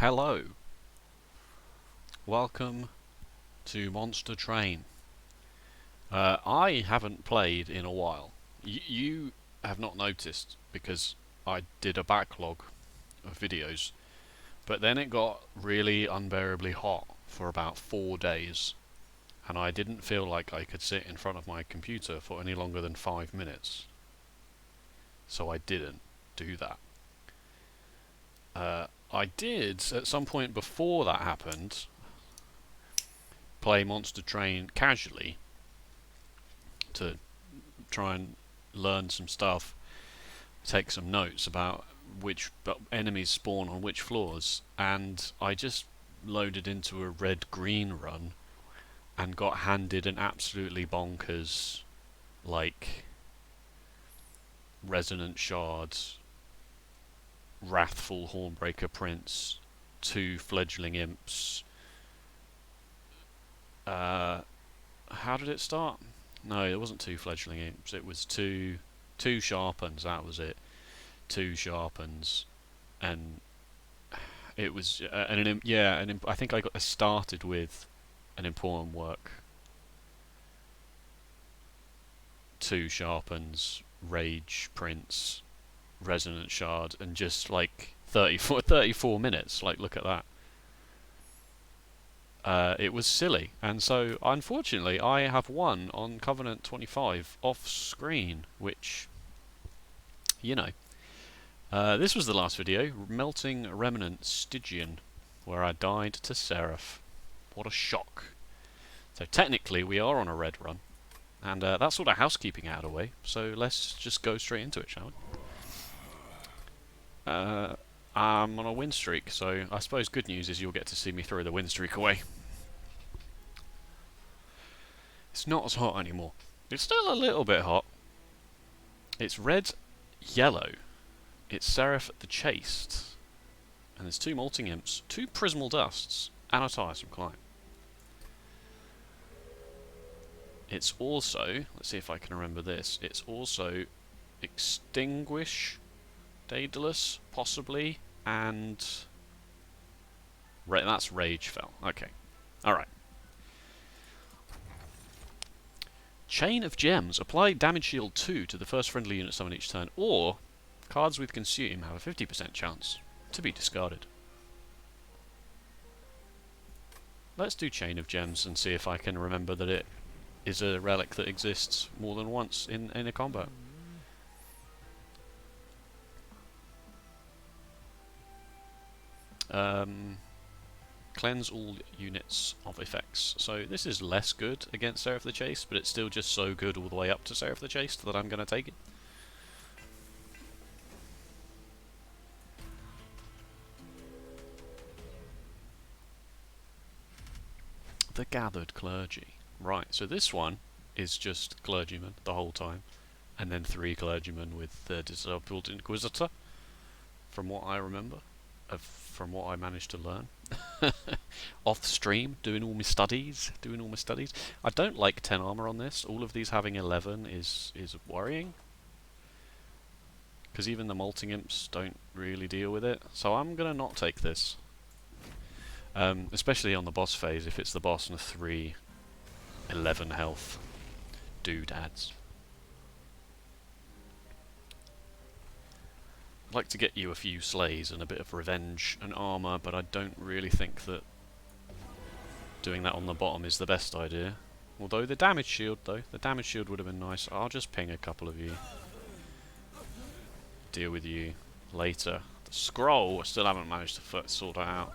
Hello, welcome to Monster Train. I haven't played in a while. You have not noticed because I did a backlog of videos, but then it got really unbearably hot for about 4 days, and I didn't feel like I could sit in front of my computer for any longer than 5 minutes. So I didn't do that. I did, at some point before that happened, play Monster Train casually to try and learn some stuff, take some notes about which enemies spawn on which floors, and I just loaded into a red-green run and got handed an absolutely bonkers, like, Resonant Shards, Wrathful Hornbreaker Prince, 2 Fledgling Imps. How did it start? No, it wasn't 2 Fledgling Imps, it was two Sharpens, that was it. 2 Sharpens, and it was, I think I started with an important work. 2 Sharpens, Rage Prince, Resonant Shard, and just like 34 minutes, like look at that. It was silly, and so unfortunately I have won on Covenant 25 off screen, which, you know. This was the last video, Melting Remnant Stygian, where I died to Seraph. What a shock. So technically we are on a red run, and that's sort of housekeeping out of the way, so let's just go straight into it, shall we? I'm on a win streak, so I suppose good news is you'll get to see me throw the win streak away. It's not as hot anymore. It's still a little bit hot. It's red-yellow. It's Seraph the Chaste. And there's 2 Molting Imps, 2 Prismal Dusts, and a Tiresome Climb. It's also, let's see if I can remember this, it's also Extinguish, Daedalus, possibly, and that's Ragefell. Okay. Alright. Chain of Gems. Apply damage shield 2 to the first friendly unit summoned each turn, or cards with Consume have a 50% chance to be discarded. Let's do Chain of Gems and see if I can remember that it is a relic that exists more than once in a combo. Cleanse all units of effects. So this is less good against Seraph the Chaste, but it's still just so good all the way up to Seraph the Chaste that I'm going to take it. The Gathered Clergy. Right, so this one is just clergymen the whole time, and then 3 clergymen with the Disabled Inquisitor, from what I remember, from what I managed to learn. Off stream, doing all my studies. I don't like 10 armor on this. All of these having 11 is worrying, because even the Molting Imps don't really deal with it. So I'm gonna not take this. Especially on the boss phase, if it's the boss and 3 11 health doodads. I'd like to get you a few slays and a bit of revenge and armor, but I don't really think that doing that on the bottom is the best idea. Although the damage shield, would have been nice. I'll just ping a couple of you. Deal with you later. The scroll, I still haven't managed to sort it out.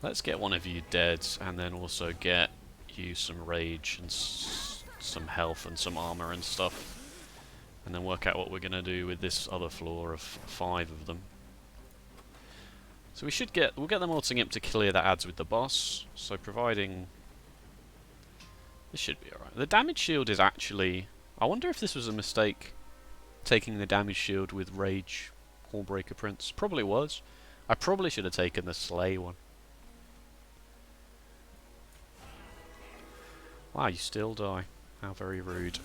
Let's get one of you dead, and then also get you some rage and some health and some armor and stuff, and then work out what we're gonna do with this other floor of 5 of them. So we'll get the Molting Imp to clear the ads with the boss. So providing this should be alright. The damage shield is actually, I wonder if this was a mistake, taking the damage shield with Rage Hornbreaker Prince. Probably was. I probably should have taken the Slay one. Wow, you still die. How very rude.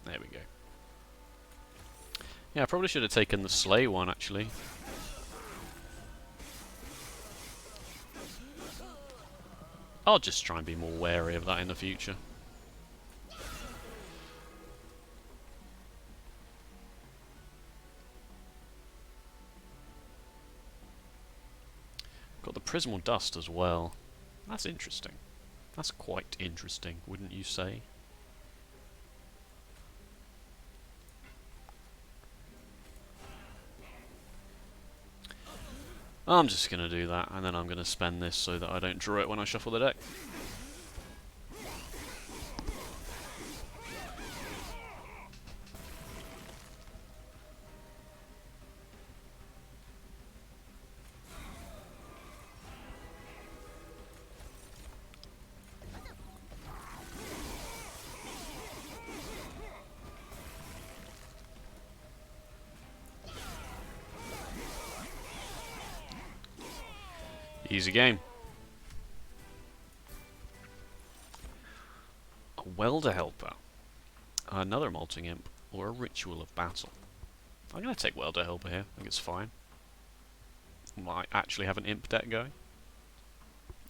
There we go. Yeah, I probably should have taken the Slay one, actually. I'll just try and be more wary of that in the future. Got the Prismal Dust as well. That's interesting. That's quite interesting, wouldn't you say? I'm just going to do that, and then I'm going to spend this so that I don't draw it when I shuffle the deck. Easy game. A Welder Helper, another Molting Imp, or a Ritual of Battle. I'm going to take Welder Helper here. I think it's fine. Might actually have an Imp deck going.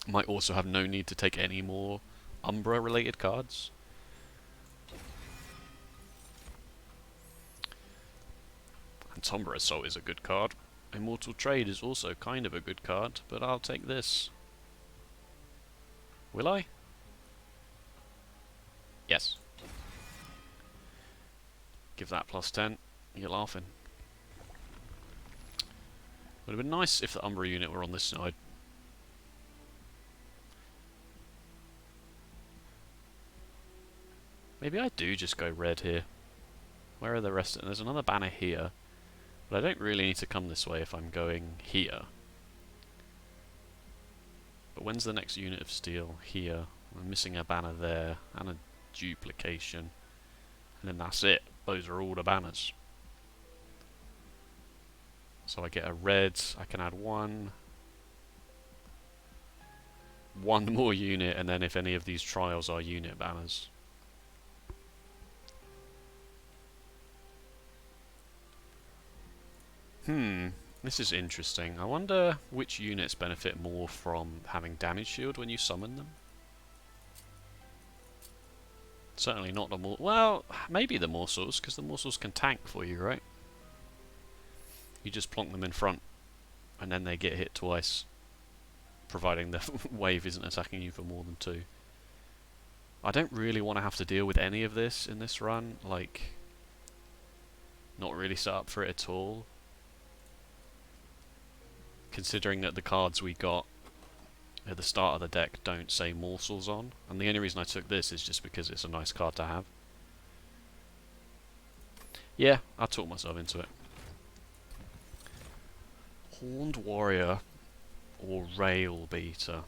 Might also have no need to take any more Umbra related cards. And Sombra Assault is a good card. Immortal Trade is also kind of a good card, but I'll take this. Will I? Yes. Give that +10. You're laughing. Would have been nice if the Umbra unit were on this side. Maybe I do just go red here. Where are the rest of them? There's another banner here. But I don't really need to come this way if I'm going here. But when's the next unit of steel? Here. I'm missing a banner there, and a duplication. And then that's it. Those are all the banners. So I get a red, I can add one more unit, and then if any of these trials are unit banners. This is interesting. I wonder which units benefit more from having damage shield when you summon them. Certainly not the more. Well, maybe the morsels, because the morsels can tank for you, right? You just plonk them in front, and then they get hit twice, providing the wave isn't attacking you for more than 2. I don't really want to have to deal with any of this in this run. Like, not really set up for it at all. Considering that the cards we got at the start of the deck don't say morsels on. And the only reason I took this is just because it's a nice card to have. Yeah, I talked myself into it. Horned Warrior or Rail Beater.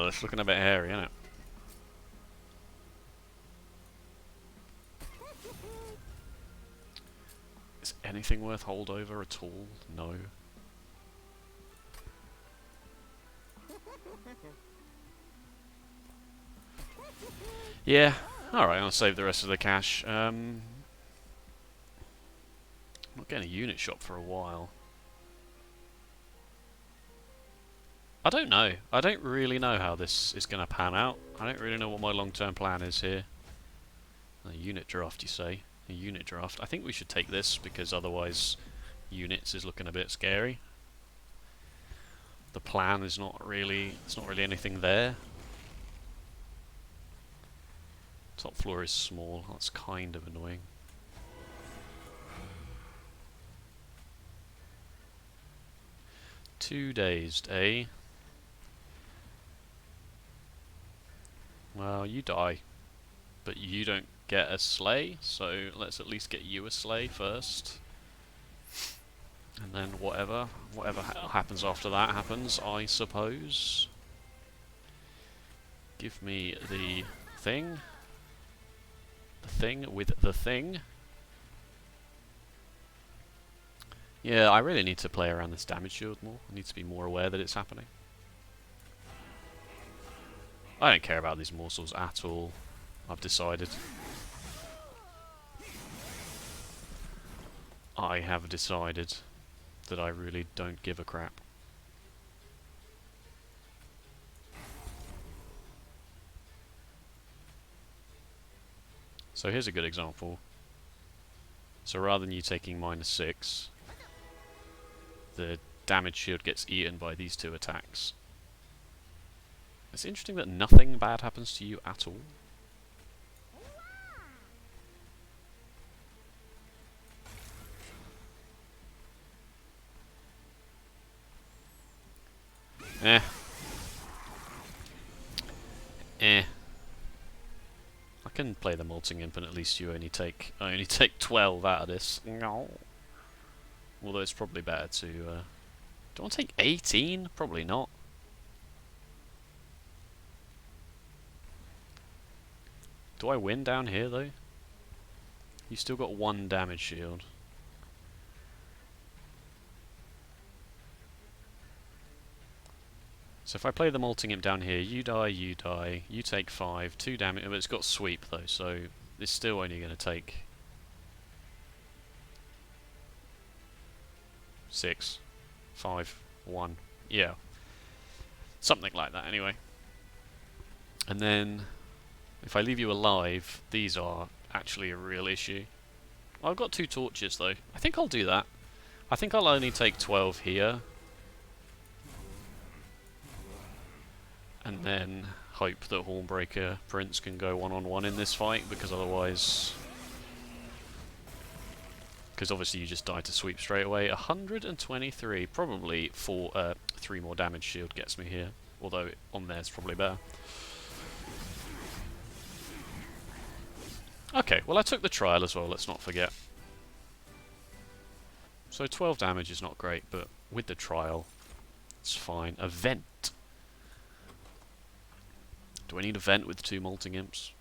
It's looking a bit hairy, isn't it? Is anything worth holdover at all? No. Yeah, alright, I'll save the rest of the cash. I'm not getting a unit shop for a while. I don't know. I don't really know how this is going to pan out. I don't really know what my long-term plan is here. A unit draft, you say? A unit draft. I think we should take this, because otherwise units is looking a bit scary. The plan is not really... There's not really anything there. Top floor is small. That's kind of annoying. Too dazed, eh? Well, you die. But you don't get a slay, so let's at least get you a slay first. And then whatever happens after that happens, I suppose. Give me the thing. The thing with the thing. Yeah, I really need to play around this damage shield more. I need to be more aware that it's happening. I don't care about these morsels at all. I've decided. I have decided that I really don't give a crap. So here's a good example. So rather than you taking -6, the damage shield gets eaten by these two attacks. It's interesting that nothing bad happens to you at all. Eh. Eh. I can play the Molting Imp and at least I only take 12 out of this. No. Although it's probably better to... do I want to take 18? Probably not. Do I win down here though? You still got 1 damage shield. So if I play the Molting Imp down here, you die, you take 5, 2 damage, but it's got sweep though, so it's still only going to take 6, 5, 1, yeah. Something like that anyway. And then, if I leave you alive, these are actually a real issue. I've got 2 torches though. I think I'll do that. I think I'll only take 12 here. And then hope that Hornbreaker Prince can go one-on-one in this fight, because otherwise... Because obviously you just die to sweep straight away. 123, probably 3 more damage shield gets me here. Although on there it's probably better. Okay, well I took the trial as well, let's not forget. So 12 damage is not great, but with the trial, it's fine. Event. Do I need a vent with 2 Molting Imps?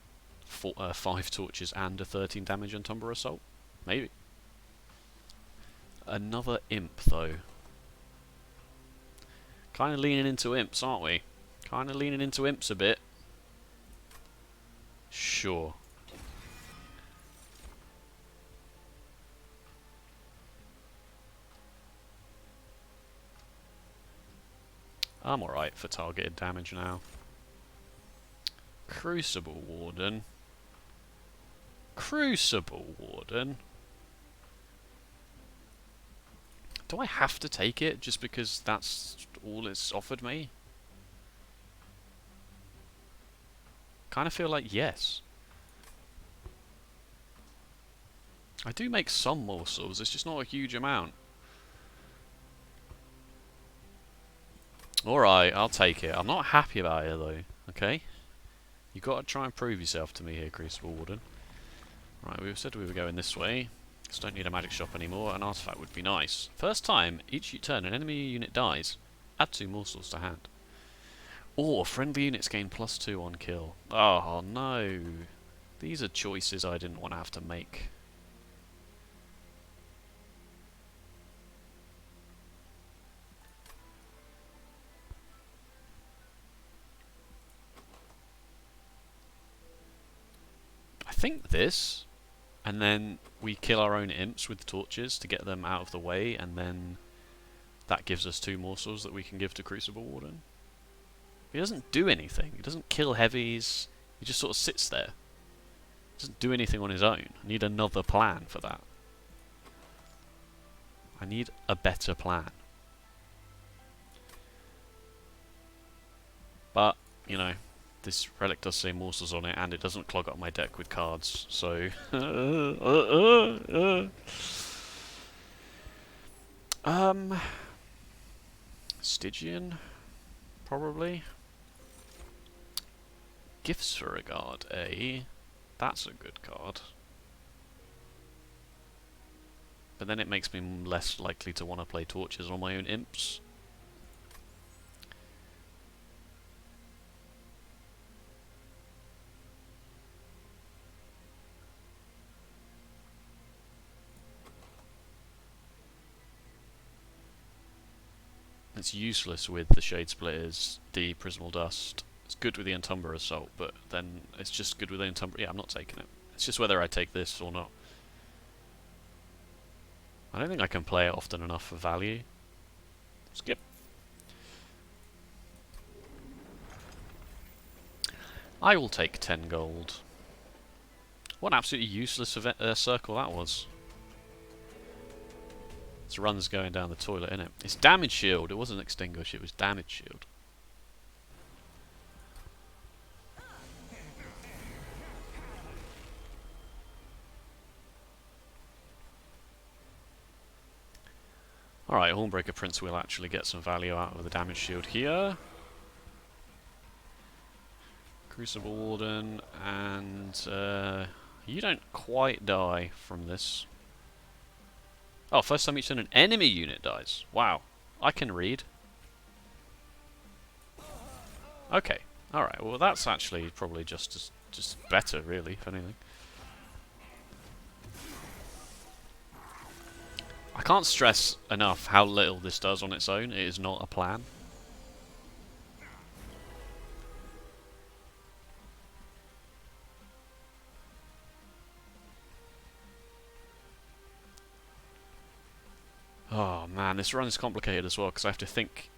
5 torches and a 13 damage on Umbra Assault? Maybe. Another imp though. Kinda leaning into imps, aren't we? Kinda leaning into imps a bit. Sure. I'm alright for targeted damage now. Crucible Warden. Crucible Warden. Do I have to take it just because that's all it's offered me? Kind of feel like yes. I do make some morsels, it's just not a huge amount. Alright, I'll take it. I'm not happy about it though, okay? You've got to try and prove yourself to me here, Crucible Warden. Right, we said we were going this way. Just don't need a magic shop anymore. An artifact would be nice. First time, each turn an enemy unit dies. Add 2 morsels to hand. Or friendly units gain +2 on kill. Oh no. These are choices I didn't want to have to make. I think this, and then we kill our own imps with torches to get them out of the way, and then that gives us 2 morsels that we can give to Crucible Warden. He doesn't do anything. He doesn't kill heavies. He just sort of sits there. He doesn't do anything on his own. I need another plan for that. I need a better plan. But, you know, this relic does say morsels on it, and it doesn't clog up my deck with cards, so... Stygian? Probably. Gifts for Regard, eh? That's a good card. But then it makes me less likely to want to play torches on my own imps. It's useless with the Shade Splitters, the Prismal Dust. It's good with the Umbra Assault, but then it's just good with the Umbra. Yeah, I'm not taking it. It's just whether I take this or not. I don't think I can play it often enough for value. Skip. I will take 10 gold. What an absolutely useless circle that was. This run's going down the toilet, innit? It's damage shield. It wasn't extinguish, it was damage shield. Alright, Hornbreaker Prince will actually get some value out of the damage shield here. Crucible Warden, and you don't quite die from this. Oh, first time each turn an enemy unit dies. Wow, I can read. Okay, alright, well that's actually probably just better, really, if anything. I can't stress enough how little this does on its own. It is not a plan. Oh man, this run is complicated as well because I have to think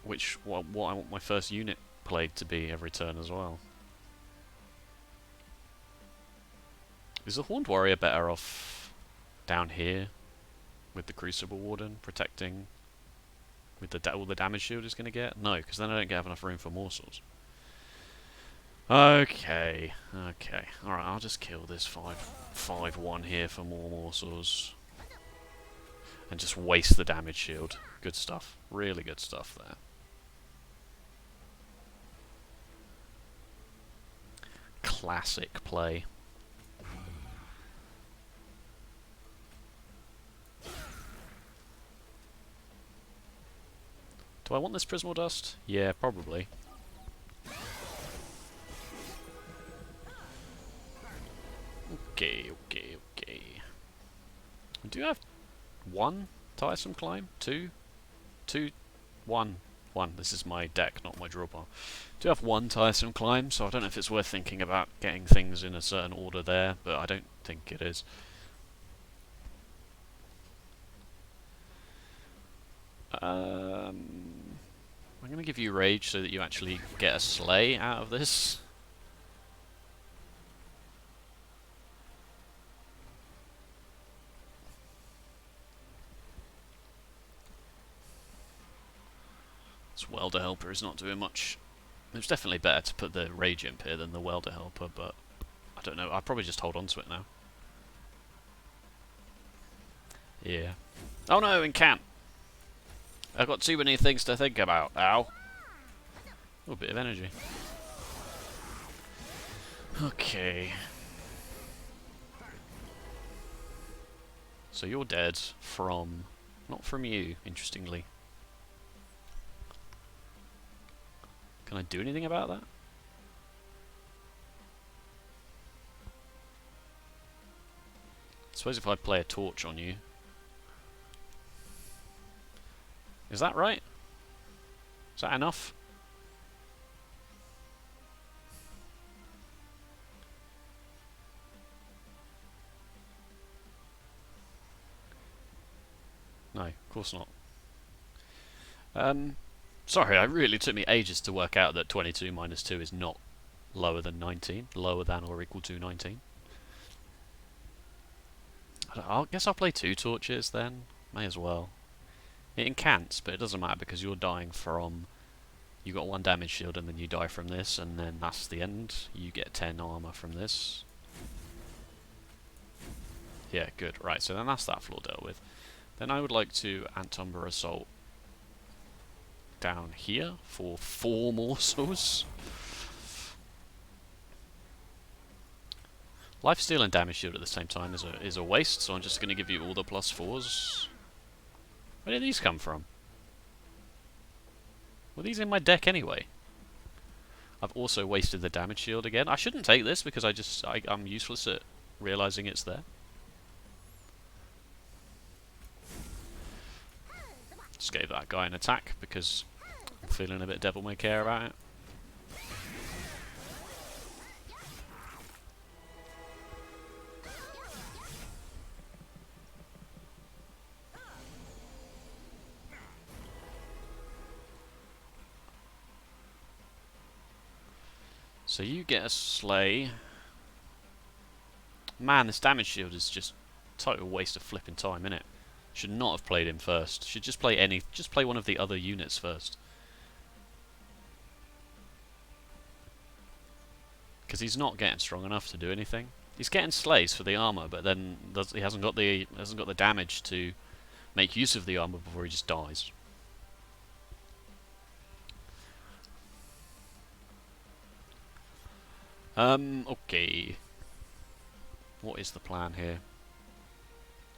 what I want my first unit played to be every turn as well. Is the Horned Warrior better off down here with the Crucible Warden protecting with all the damage shield is going to get? No, because then I don't have enough room for morsels. Okay, okay. Alright, I'll just kill this 5-1 here for more morsels. And just waste the damage shield. Good stuff. Really good stuff there. Classic play. Do I want this Prismal Dust? Yeah, probably. Okay, okay, okay. I do have 1 tiresome climb, 2, 1. This is my deck, not my draw bar. Do have 1 tiresome climb, so I don't know if it's worth thinking about getting things in a certain order there, but I don't think it is. I'm going to give you Rage so that you actually get a Slay out of this. This Welder Helper is not doing much. It's definitely better to put the Rage Imp here than the Welder Helper, but I don't know. I'll probably just hold on to it now. Yeah. Oh no, incant! I've got too many things to think about. Ow. Oh, a bit of energy. Okay. So you're dead from... not from you, interestingly. Can I do anything about that? I suppose if I play a torch on you... Is that right? Is that enough? No, of course not. Sorry, it really took me ages to work out that 22 minus 2 is not lower than 19. Lower than or equal to 19. I guess I'll play 2 torches then. May as well. It incants, but it doesn't matter because you're dying from... You got 1 damage shield and then you die from this, and then that's the end. You get 10 armor from this. Yeah, good. Right, so then that's that flaw dealt with. Then I would like to Umbra Assault down here for 4 morsels. Lifesteal and damage shield at the same time is a waste, so I'm just going to give you all the +4s. Where did these come from? Were these in my deck anyway? I've also wasted the damage shield again. I shouldn't take this because I'm useless at realizing it's there. Just gave that guy an attack because I'm feeling a bit devil may care about it. So you get a slay. Man, this damage shield is just total waste of flipping time, innit? Should not have played him first. Should just play one of the other units first. Because he's not getting strong enough to do anything. He's getting slays for the armor, but then he hasn't got the damage to make use of the armor before he just dies. Okay. What is the plan here?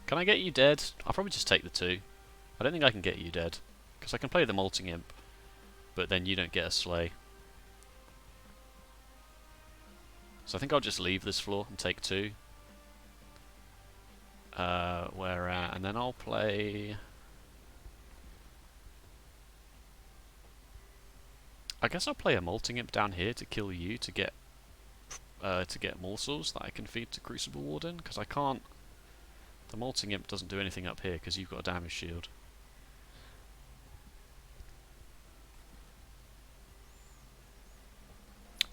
Can I get you dead? I'll probably just take the 2. I don't think I can get you dead. Because I can play the Molting Imp, but then you don't get a slay. So I think I'll just leave this floor and take 2. And then I'll play... I guess I'll play a Molting Imp down here to kill you to get morsels that I can feed to Crucible Warden, because I can't... The Molting Imp doesn't do anything up here because you've got a damage shield.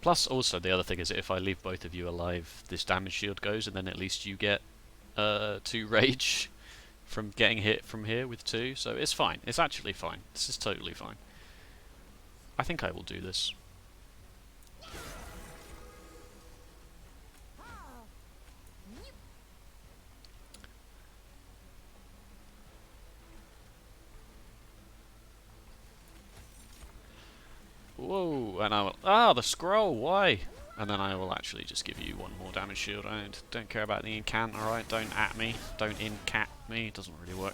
Plus, also, the other thing is that if I leave both of you alive, this damage shield goes, and then at least you get 2 rage from getting hit from here with 2, so it's fine. It's actually fine. This is totally fine. I think I will do this. Whoa, and I will... Ah, the scroll, why? And then I will actually just give you 1 more damage shield. I don't care about the incant, alright? Don't at me. Don't incat me. It doesn't really work.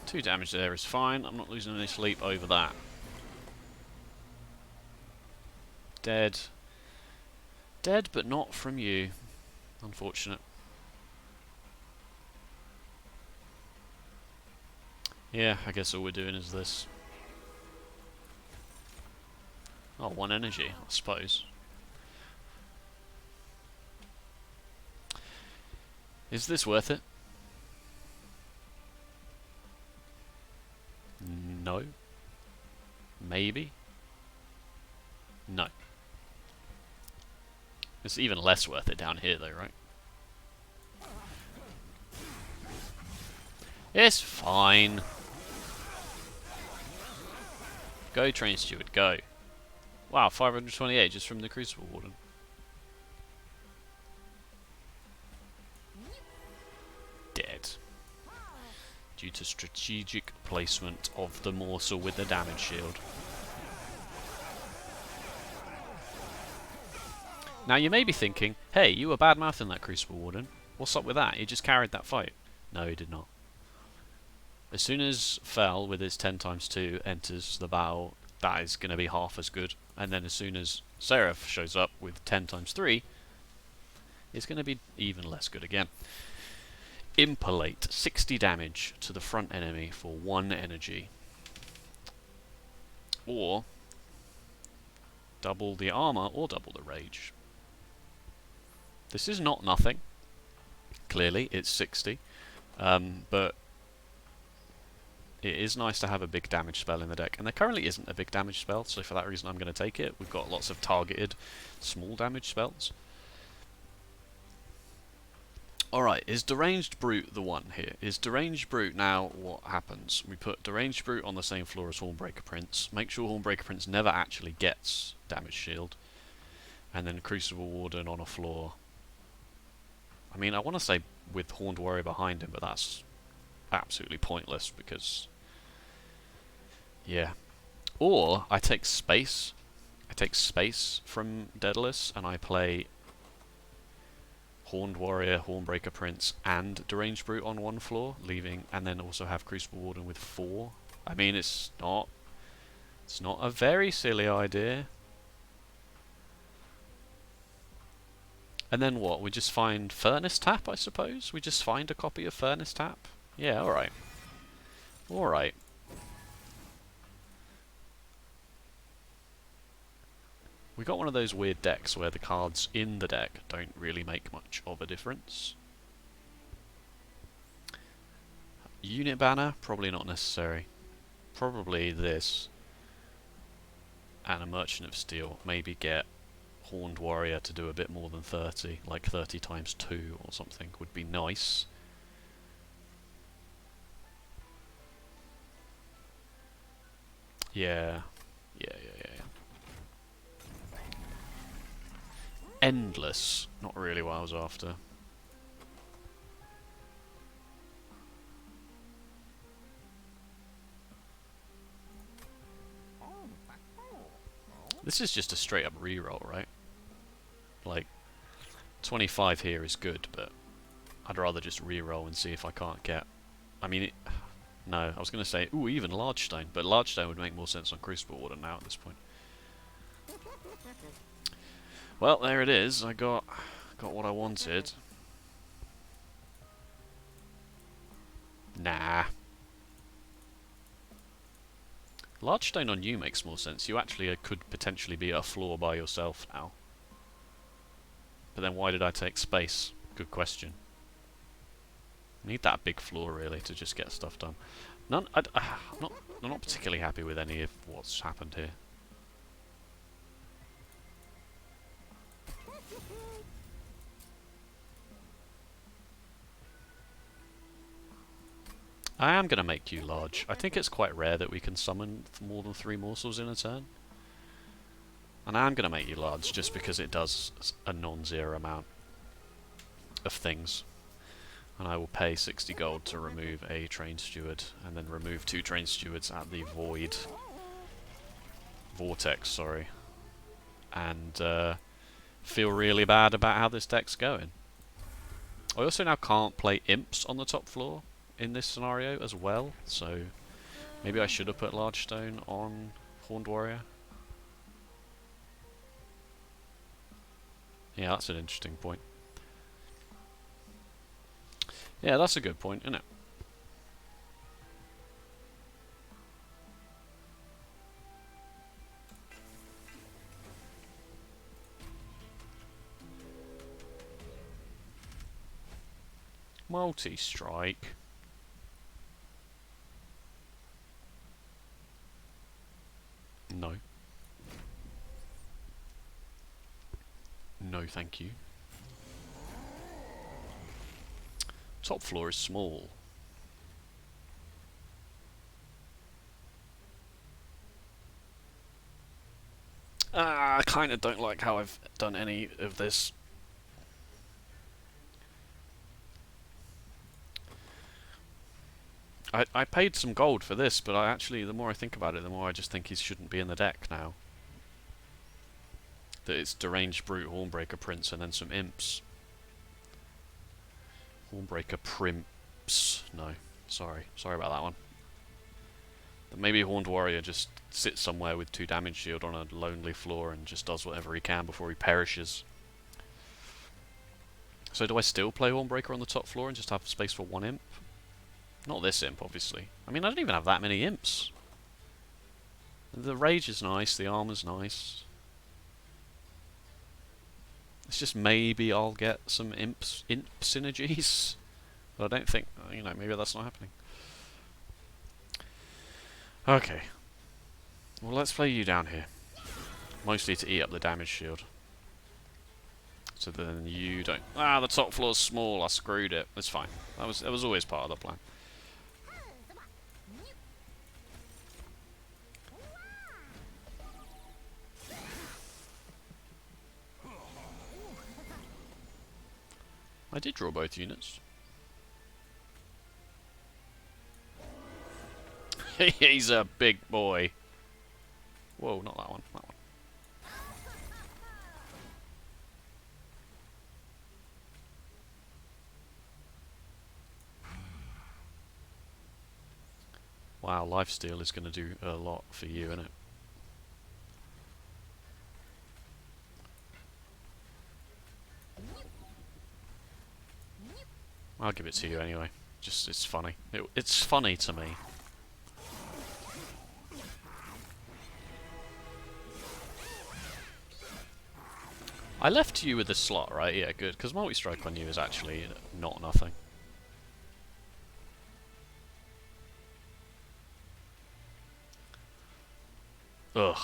Two damage there is fine. I'm not losing any sleep over that. Dead. Dead, but not from you. Unfortunate. Yeah, I guess all we're doing is this. Oh, 1 energy, I suppose. Is this worth it? No. Maybe. No. It's even less worth it down here though, right? It's fine. Go, Train Steward, go. Wow, 528 just from the Crucible Warden. Dead. Due to strategic placement of the morsel with the damage shield. Now you may be thinking, hey, you were bad-mouthing that Crucible Warden. What's up with that? He just carried that fight. No, he did not. As soon as Fel with his 10 times 2 enters the battle, that is going to be half as good. And then as soon as Seraph shows up with 10 times 3, it's going to be even less good again. Impalate, 60 damage to the front enemy for 1 energy. Or double the armor or double the rage. This is not nothing. Clearly, it's 60. But it is nice to have a big damage spell in the deck. And there currently isn't a big damage spell, so for that reason I'm going to take it. We've got lots of targeted small damage spells. Alright, is Deranged Brute the one here? Is Deranged Brute now what happens? We put Deranged Brute on the same floor as Hornbreaker Prince. Make sure Hornbreaker Prince never actually gets damage shield. And then Crucible Warden on a floor. I mean, I want to say with Horned Warrior behind him, but that's absolutely pointless because... yeah. Or I take space. I take space from Daedalus and I play Horned Warrior, Hornbreaker Prince, and Deranged Brute on one floor, leaving, and then also have Crucible Warden with 4. I mean, it's not a very silly idea. And then what? We just find Furnace Tap, I suppose? We just find a copy of Furnace Tap? Yeah, alright. Alright. We got one of those weird decks where the cards in the deck don't really make much of a difference. Unit banner? Probably not necessary. Probably this. And a Merchant of Steel. Maybe get Horned Warrior to do a bit more than 30. Like 30 times 2 or something would be nice. Yeah. Yeah. Endless. Not really what I was after. This is just a straight up reroll, right? Like, 25 here is good, but I'd rather just reroll and see if I can't get... I mean, no, I was going to say, ooh, even Large Stone, but Large Stone would make more sense on Crucible Warden now at this point. Well, there it is. I got what I wanted. Nah. Large Stone on you makes more sense. You actually could potentially be a floor by yourself now. But then why did I take space? Good question. Need that big floor really to just get stuff done. I'm not particularly happy with any of what's happened here. I am going to make you large. I think it's quite rare that we can summon more than 3 morsels in a turn. And I am going to make you large just because it does a non-zero amount of things. And I will pay 60 gold to remove a train steward and then remove 2 train stewards at the vortex, sorry. And feel really bad about how this deck's going. I also now can't play imps on the top floor in this scenario as well, so maybe I should have put Large Stone on Horned Warrior. Yeah, that's an interesting point. Yeah, that's a good point, isn't it? Multi-strike. No. No, thank you. Top floor is small. I kind of don't like how I've done any of this. I paid some gold for this, but I actually, the more I think about it, the more I just think he shouldn't be in the deck now. That it's Deranged Brute, Hornbreaker Prince, and then some imps. Hornbreaker Prince. No, sorry about that one. But maybe Horned Warrior just sits somewhere with 2 damage shield on a lonely floor and just does whatever he can before he perishes. So do I still play Hornbreaker on the top floor and just have space for 1 imp? Not this imp, obviously. I mean, I don't even have that many imps. The rage is nice, the armor's nice. It's just maybe I'll get some imp synergies. But I don't think, you know, maybe that's not happening. Okay. Well, let's play you down here. Mostly to eat up the damage shield. So then you don't... Ah, the top floor's small, I screwed it. It's fine. That was always part of the plan. I did draw both units. He's a big boy. Whoa, not that one. That one. Wow, lifesteal is going to do a lot for you, isn't it? I'll give it to you anyway. Just, it's funny. It's funny to me. I left you with the slot, right? Yeah, good. Because multi-strike on you is actually not nothing. Ugh.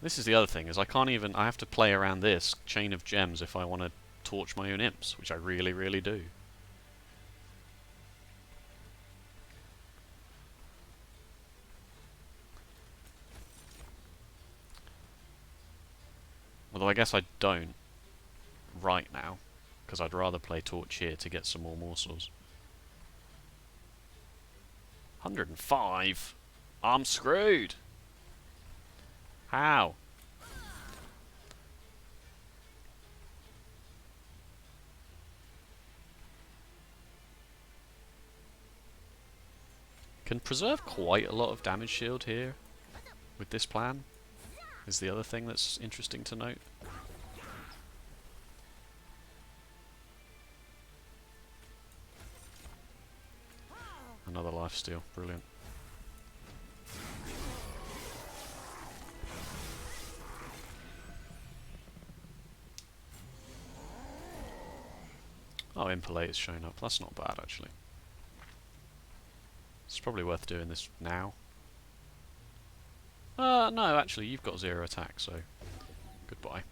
This is the other thing, is I can't even... I have to play around this chain of gems if I want to torch my own imps, which I really, really do. Although I guess I don't right now, because I'd rather play torch here to get some more morsels. 105? I'm screwed! How? Can preserve quite a lot of damage shield here with this plan, is the other thing that's interesting to note. Another lifesteal, brilliant. Oh, Impalate is showing up. That's not bad, actually. It's probably worth doing this now. No, actually, you've got 0 attack, so goodbye.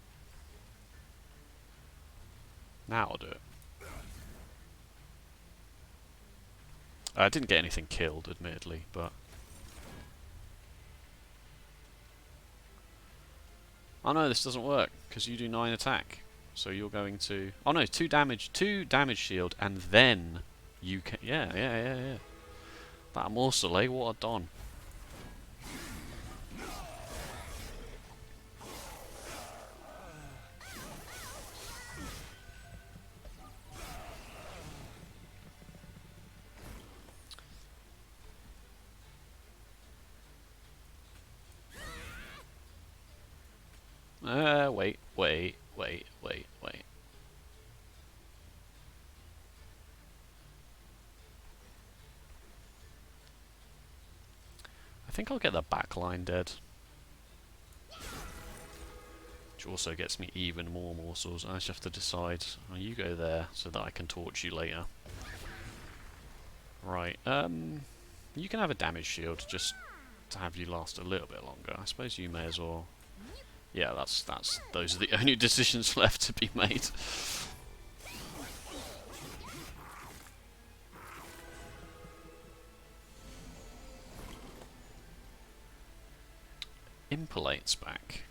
Now I'll do it. I didn't get anything killed, admittedly, but... Oh no, this doesn't work, because you do 9 attack. So you're going to... Oh no, 2 damage shield, and then you can... Yeah. That morsel, eh? What a don. Wait. I think I'll get the backline dead. Which also gets me even more morsels. I just have to decide. Oh, you go there so that I can torch you later. Right, you can have a damage shield just to have you last a little bit longer. I suppose you may as well... Yeah, those are the only decisions left to be made. Impalate's back.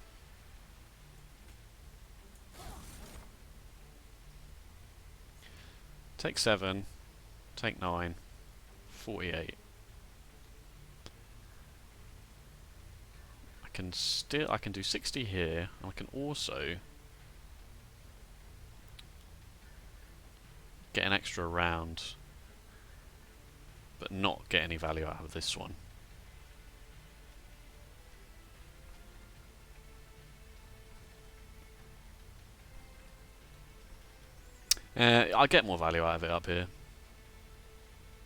Take 7, take 9, 48. I can do 60 here, and I can also get an extra round, but not get any value out of this one. I get more value out of it up here.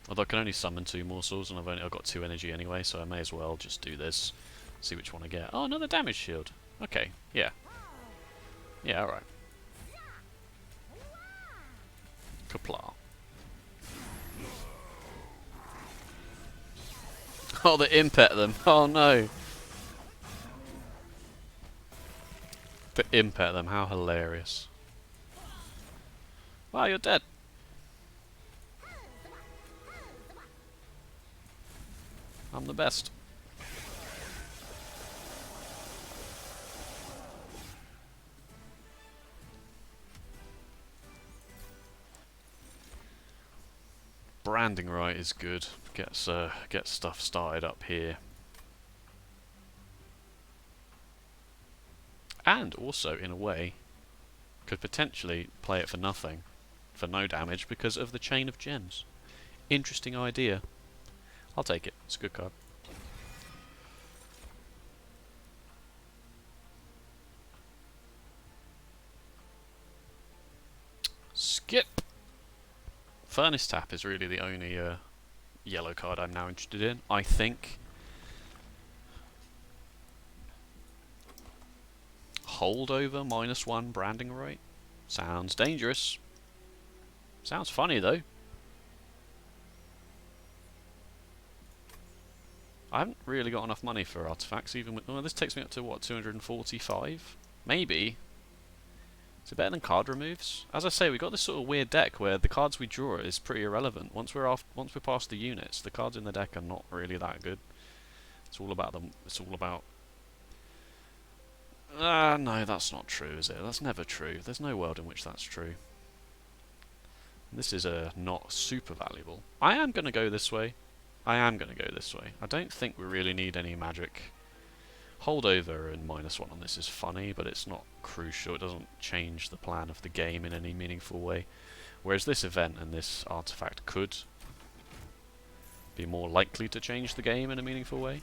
Although I can only summon 2 morsels, and I've got 2 energy anyway, so I may as well just do this. See which one I get. Oh, another damage shield. Okay, yeah. Yeah, alright. Kapla. Oh, they imp at them. Oh no. The imp at them, how hilarious. Wow, you're dead. I'm the best. Branding right is good. Gets stuff started up here. And also, in a way, could potentially play it for nothing. For no damage because of the chain of gems. Interesting idea. I'll take it. It's a good card. Skip! Furnace Tap is really the only yellow card I'm now interested in, I think. Holdover -1 branding rate. Sounds dangerous. Sounds funny though. I haven't really got enough money for artifacts, even with... Well, this takes me up to, what, 245? Maybe. Is it better than card removes? As I say, we got this sort of weird deck where the cards we draw is pretty irrelevant. Once we're past the units, the cards in the deck are not really that good. It's all about them. It's all about... no, that's not true, is it? That's never true. There's no world in which that's true. This is not super valuable. I am going to go this way. I don't think we really need any magic. Holdover and -1 on this is funny, but it's not crucial. It doesn't change the plan of the game in any meaningful way. Whereas this event and this artifact could be more likely to change the game in a meaningful way.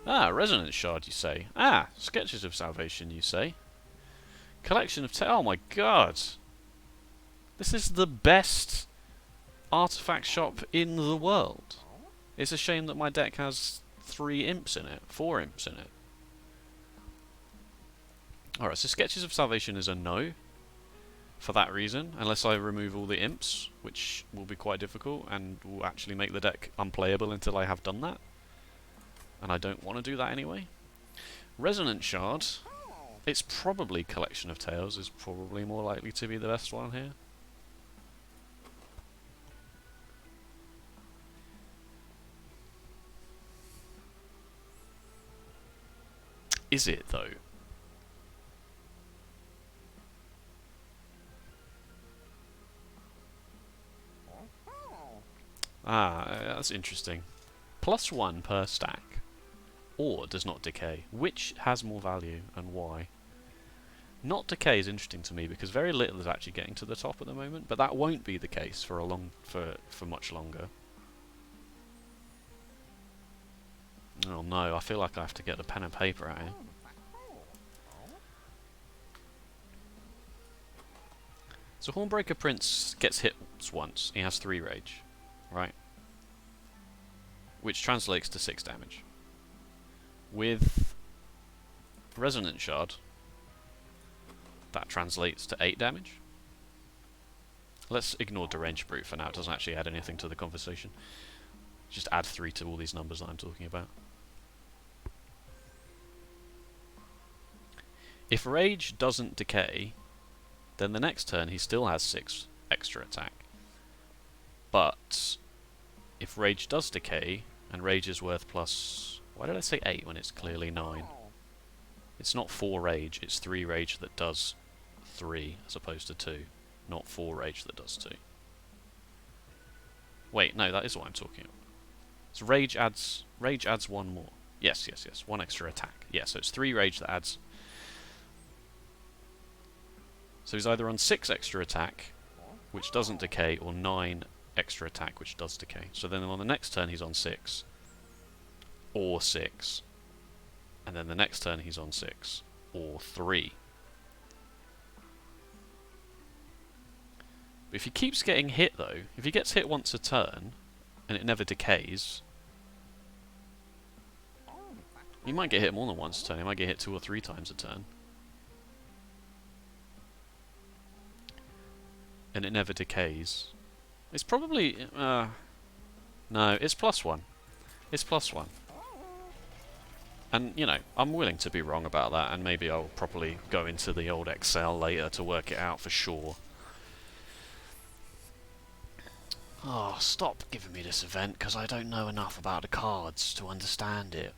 Ah, Resonance Shard, you say. Ah, Sketches of Salvation, you say. Collection of... Oh my god! This is the best artifact shop in the world. It's a shame that my deck has 3 imps in it. 4 imps in it. Alright, so Sketches of Salvation is a no. For that reason. Unless I remove all the imps. Which will be quite difficult. And will actually make the deck unplayable until I have done that. And I don't want to do that anyway. Resonant Shard. It's probably Collection of Tales is probably more likely to be the best one here. Is it, though? Ah, that's interesting. +1 per stack. Or does not decay. Which has more value, and why? Not decay is interesting to me, because very little is actually getting to the top at the moment, but that won't be the case for much longer. Oh no, I feel like I have to get the pen and paper out here. So Hornbreaker Prince gets hit once. He has 3 rage, right? Which translates to 6 damage. With Resonant Shard, that translates to 8 damage. Let's ignore Deranged Brute for now. It doesn't actually add anything to the conversation. Just add 3 to all these numbers that I'm talking about. If Rage doesn't decay, then the next turn he still has 6 extra attack. But if Rage does decay, and Rage is worth plus... Why did I say 8 when it's clearly 9? It's not 4 Rage, it's 3 Rage that does 3 as opposed to 2. Not 4 Rage that does 2. Wait, no, that is what I'm talking about. So Rage adds 1 more. Yes, 1 extra attack. Yeah, so it's 3 Rage that adds... So he's either on 6 extra attack, which doesn't decay, or 9 extra attack, which does decay. So then on the next turn he's on 6, or 6. And then the next turn he's on 6, or 3. But if he keeps getting hit though, if he gets hit once a turn, and it never decays, he might get hit more than once a turn, he might get hit 2 or 3 times a turn. And it never decays. It's probably... no, it's +1. It's +1. And, you know, I'm willing to be wrong about that, and maybe I'll properly go into the old Excel later to work it out for sure. Oh, stop giving me this event, because I don't know enough about the cards to understand it.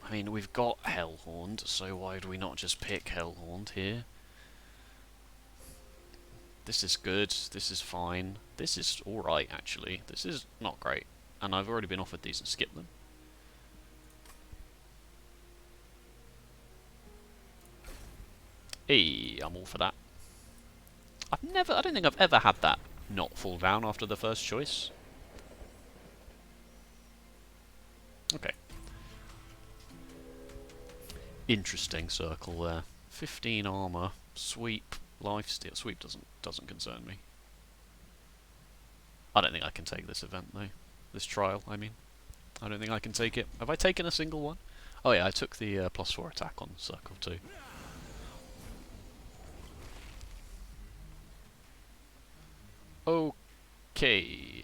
I mean, we've got Hellhorned, so why do we not just pick Hellhorned here? This is good, this is fine, this is alright actually, this is not great, and I've already been offered these and skipped them. Hey, I'm all for that. I don't think I've ever had that not fall down after the first choice. Okay. Interesting circle there. 15 armor, sweep, lifesteal. Sweep doesn't concern me. I don't think I can take this event though. This trial, I mean. I don't think I can take it. Have I taken a single one? Oh yeah, I took the +4 attack on Circle too. Okay.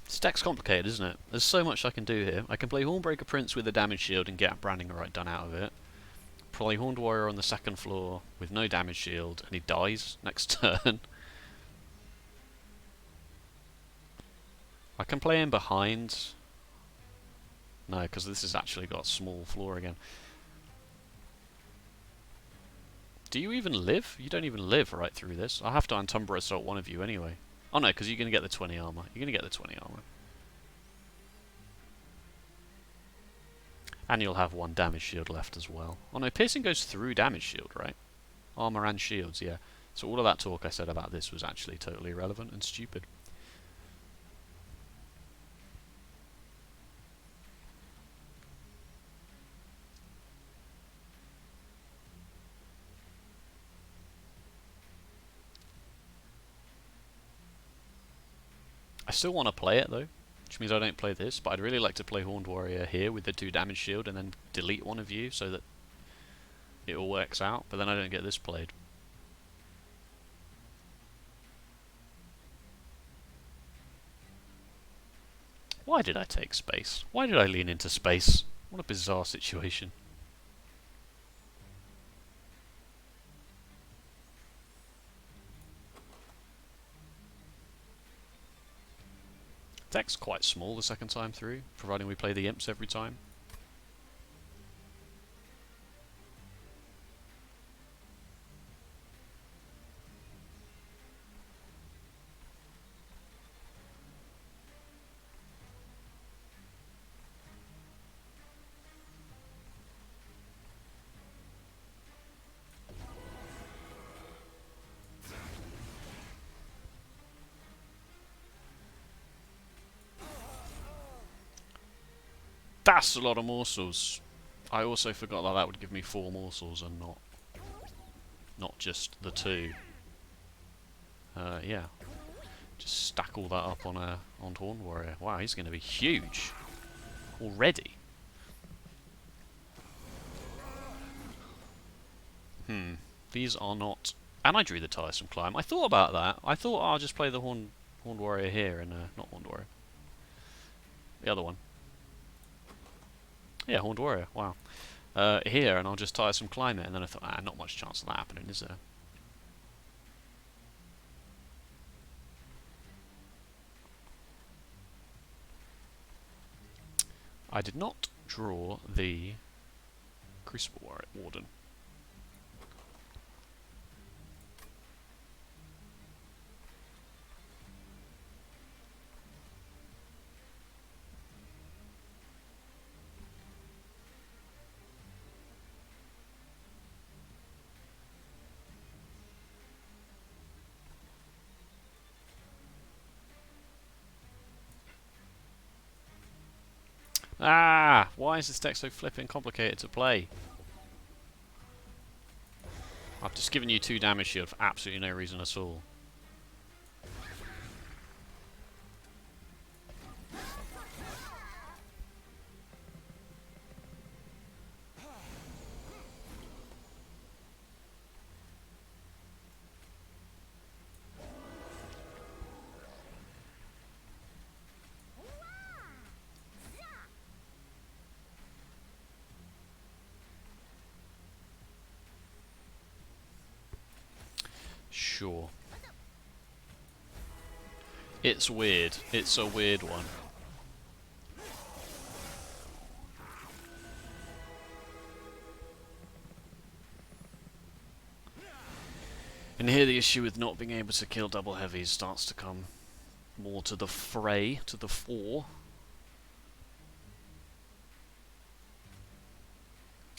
This deck's complicated, isn't it? There's so much I can do here. I can play Hornbreaker Prince with a damage shield and get Branding Right done out of it. Play Horned Warrior on the second floor with no damage shield, and he dies next turn. I can play him behind. No, because this has actually got small floor again. Do you even live? You don't even live right through this. I'll have to Umbra Assault one of you anyway. Oh no, because you're going to get the 20 armor. You're going to get the 20 armor. And you'll have 1 damage shield left as well. Oh no, piercing goes through damage shield, right? Armor and shields, yeah. So all of that talk I said about this was actually totally irrelevant and stupid. I still want to play it though, which means I don't play this, but I'd really like to play Horned Warrior here with the 2 damage shield and then delete one of you so that it all works out, but then I don't get this played. Why did I take space? Why did I lean into space? What a bizarre situation. Deck's quite small the second time through, providing we play the imps every time. That's a lot of morsels. I also forgot that would give me 4 morsels and not just the 2. Yeah. Just stack all that up on Horned Warrior. Wow, he's going to be huge already. These are not. And I drew the Tiresome Climb. I thought about that. I thought I'll just play the Horned Warrior here and not Horned Warrior. The other one. Yeah, Horned Warrior, wow. Here, and I'll just Tiresome Climb it, and then I thought, not much chance of that happening, is there? I did not draw the Crucible Warden. Ah! Why is this deck so flipping complicated to play? I've just given you 2 damage shield for absolutely no reason at all. Sure. It's weird. It's a weird one. And here the issue with not being able to kill double heavies starts to come more to the fray, to the fore.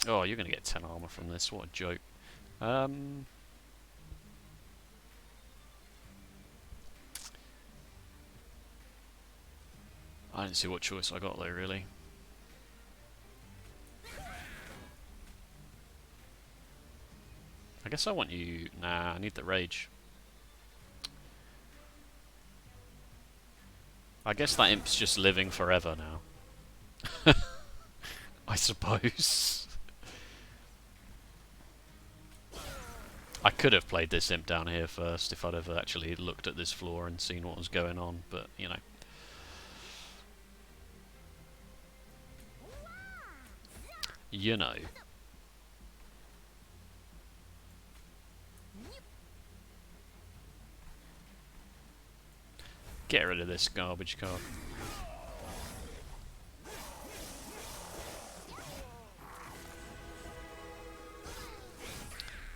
Oh, you're going to get 10 armor from this. What a joke. I didn't see what choice I got though, really. I guess I want you... Nah, I need the rage. I guess that imp's just living forever now. I suppose. I could have played this imp down here first if I'd have actually looked at this floor and seen what was going on, but, you know. You know. Get rid of this garbage card.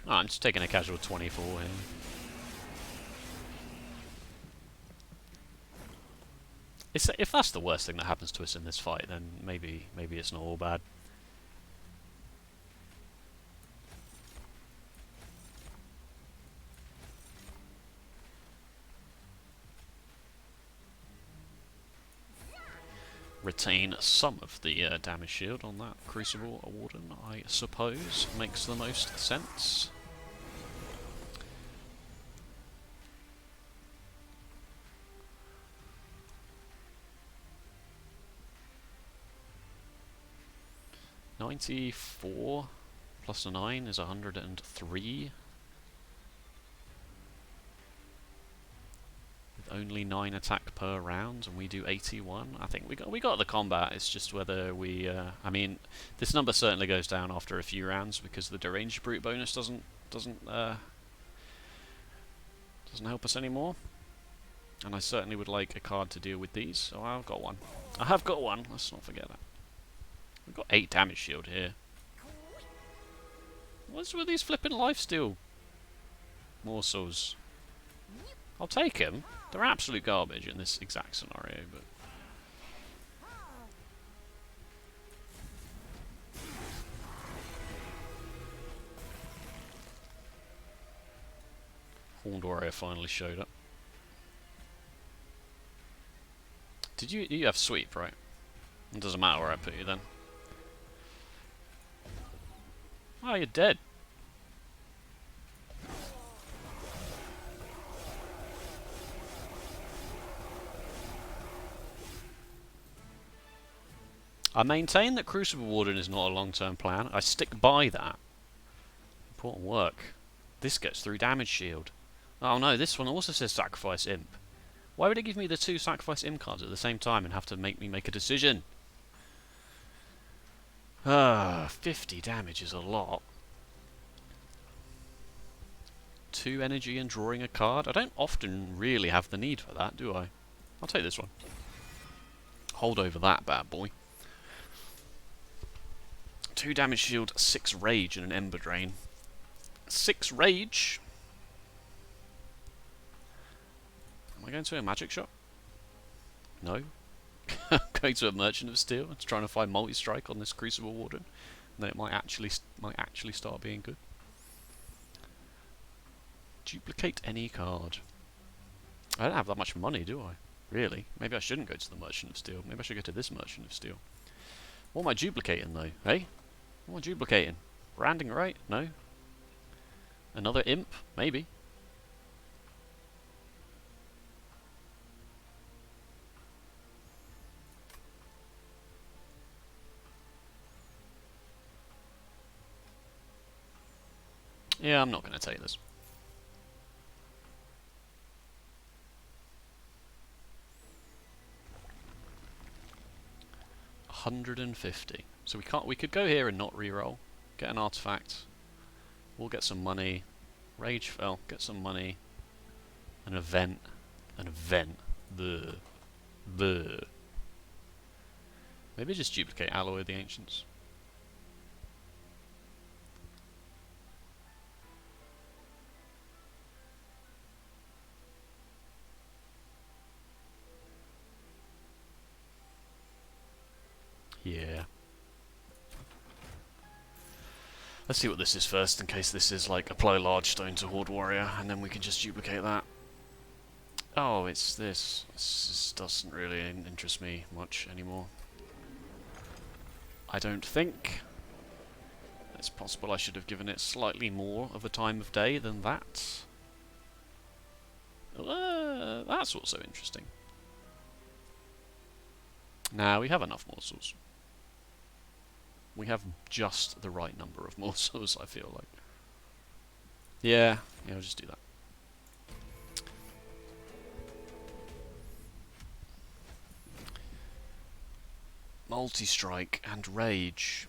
Oh, I'm just taking a casual 24 here. If that's the worst thing that happens to us in this fight, then maybe it's not all bad. Retain some of the damage shield on that Crucible Warden, I suppose. Makes the most sense. $94 plus a 9 is 103. Only 9 attack per round, and we do 81. I think we got the combat. It's just whether we. I mean, this number certainly goes down after a few rounds because the deranged brute bonus doesn't help us anymore. And I certainly would like a card to deal with these. So I've got one. I have got one. Let's not forget that. We've got 8 damage shield here. What's with these flipping lifesteal morsels? I'll take them. They're absolute garbage in this exact scenario, but... Horned Warrior finally showed up. Did you have sweep, right? It doesn't matter where I put you then. Oh, you're dead. I maintain that Crucible Warden is not a long-term plan. I stick by that. Important work. This gets through damage shield. Oh no, this one also says sacrifice imp. Why would it give me the 2 sacrifice imp cards at the same time and have to make me make a decision? 50 damage is a lot. 2 energy and drawing a card. I don't often really have the need for that, do I? I'll take this one. Hold over that bad boy. 2 damage shield, 6 rage, and an ember drain. 6 rage. Am I going to a magic shop? No. I'm going to a merchant of steel. It's trying to find multi-strike on this Crucible Warden. Then it might actually start being good. Duplicate any card. I don't have that much money, do I? Really? Maybe I shouldn't go to the merchant of steel. Maybe I should go to this merchant of steel. What am I duplicating though? Hey? What am I duplicating? Branding right? No. Another imp? Maybe. Yeah, I'm not going to take this. $150. So we could go here and not reroll. Get an artifact. We'll get some money. Rage fell. Get some money. An event. An event. Bleh. Bleh. Maybe just duplicate Alloy of the Ancients. Yeah. Let's see what this is first, in case this is like apply large stone to Horde Warrior, and then we can just duplicate that. Oh, it's this. This doesn't really interest me much anymore. I don't think. It's possible I should have given it slightly more of a time of day than that. That's also interesting. Now we have enough morsels. We have just the right number of morsels, I feel like. Yeah, I'll just do that. Multi-strike and rage.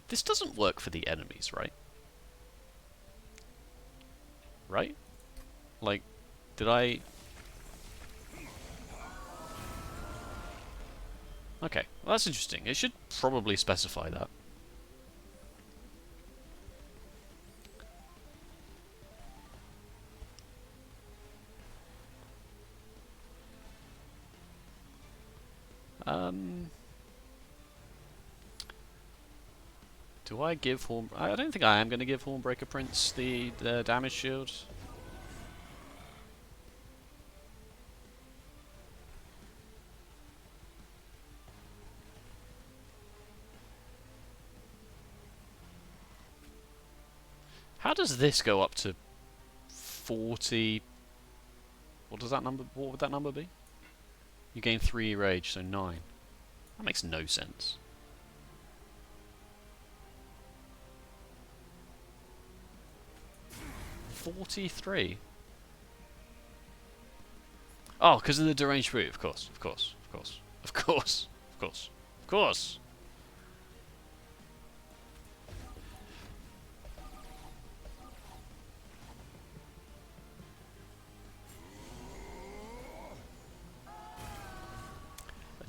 This doesn't work for the enemies, right? Right? Like, did I... Okay, well that's interesting. It should probably specify that. Do I give Horn... I don't think I am going to give Hornbreaker Prince the damage shield. How does this go up to 40... What does that number... What would that number be? You gain 3 rage, so 9. That makes no sense. $43. Oh, because of the deranged brute, of course, of course, of course, of course, of course, of course.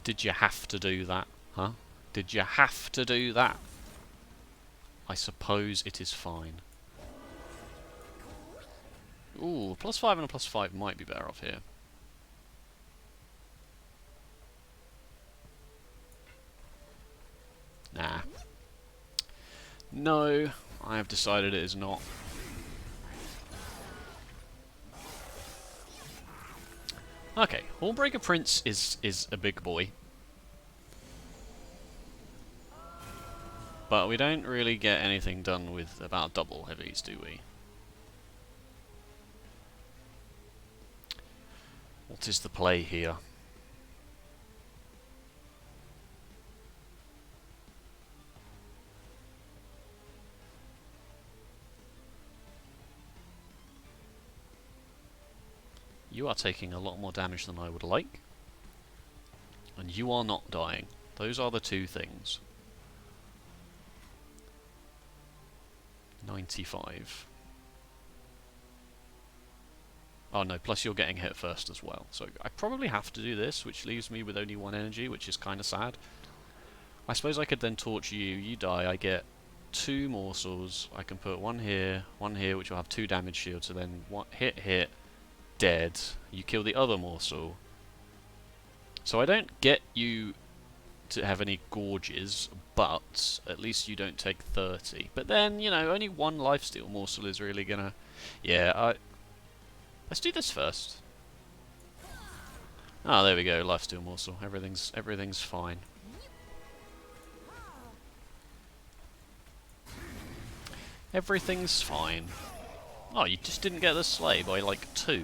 Did you have to do that, huh? Did you have to do that? I suppose it is fine. Ooh, +5 and a +5 might be better off here. Nah. No, I have decided it is not. Okay, Hornbreaker Prince is a big boy. But we don't really get anything done with about double heavies, do we? What is the play here? You are taking a lot more damage than I would like. And you are not dying. Those are the two things. 95. Oh no, plus you're getting hit first as well. So I probably have to do this, which leaves me with only 1 energy, which is kind of sad. I suppose I could then torch you, you die, I get 2 morsels. I can put 1 here, which will have 2 damage shields, so then hit, dead. You kill the other morsel. So I don't get you to have any gorges, but at least you don't take 30. But then, you know, only 1 lifesteal morsel is really gonna... Yeah, let's do this first. Ah, there we go, lifesteal morsel. Everything's fine. Everything's fine. Oh, you just didn't get the sleigh by like 2.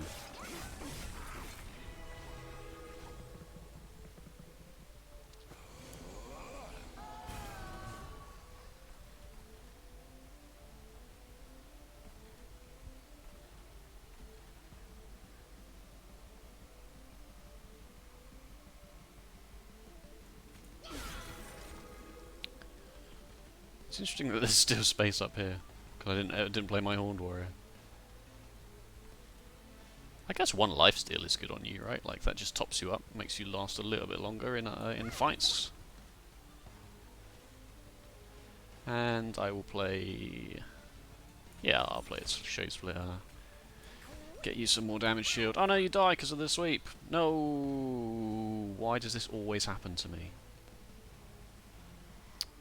It's interesting that there's still space up here, because I didn't play my Horned Warrior. I guess 1 lifesteal is good on you, right? Like that just tops you up, makes you last a little bit longer in fights. And I will play... Yeah, I'll play its Shade Splitter. Get you some more damage shield. Oh no, you die because of the sweep. No! Why does this always happen to me?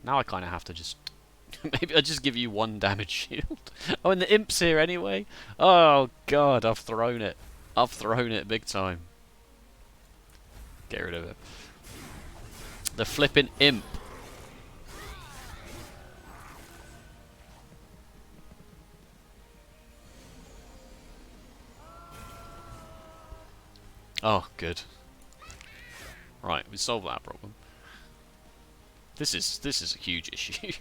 Now I kind of have to just... Maybe I'll just give you 1 damage shield. Oh, and the Imp's here anyway? Oh god, I've thrown it. I've thrown it big time. Get rid of it. The flippin' Imp. Oh, good. Right, we solved that problem. This is a huge issue.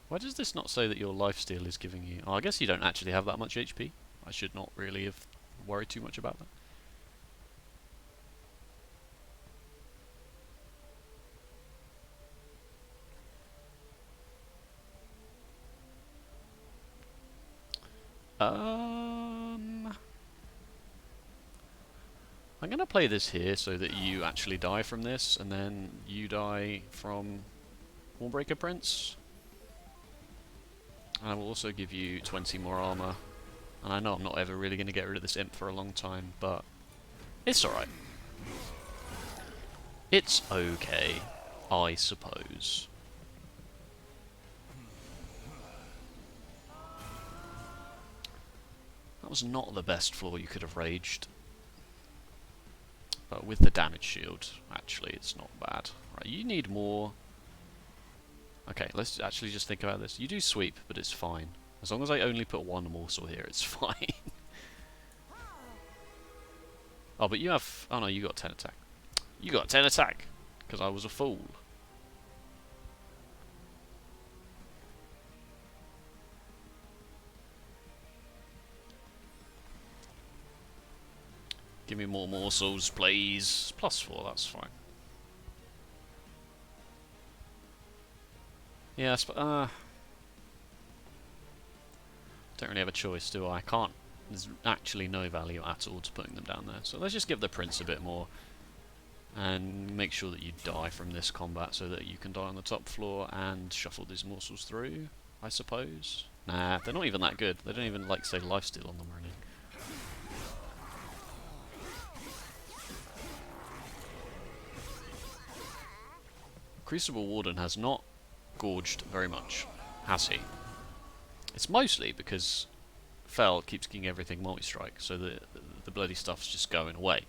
Why does this not say that your lifesteal is giving you... Oh, I guess you don't actually have that much HP. I should not really have worried too much about that. I'm going to play this here so that you actually die from this, and then you die from Hornbreaker Prince. And I will also give you 20 more armor. And I know I'm not ever really going to get rid of this imp for a long time, but it's alright. It's okay, I suppose. That was not the best floor you could have raged. But with the damage shield, actually, it's not bad. Right, you need more... Okay, let's actually just think about this. You do sweep, but it's fine. As long as I only put one morsel here, it's fine. Oh, but you have... Oh no, you got 10 attack. You got 10 attack, because I was a fool. Give me more morsels, please. +4, that's fine. Yes, but don't really have a choice, do I? I can't. There's actually no value at all to putting them down there. So let's just give the prince a bit more, and make sure that you die from this combat, so that you can die on the top floor and shuffle these morsels through, I suppose. Nah, they're not even that good. They don't even, like, say lifesteal on them or anything. Crucible Warden has not gorged very much, has he? It's mostly because Fel keeps getting everything multi-strike, so the bloody stuff's just going away.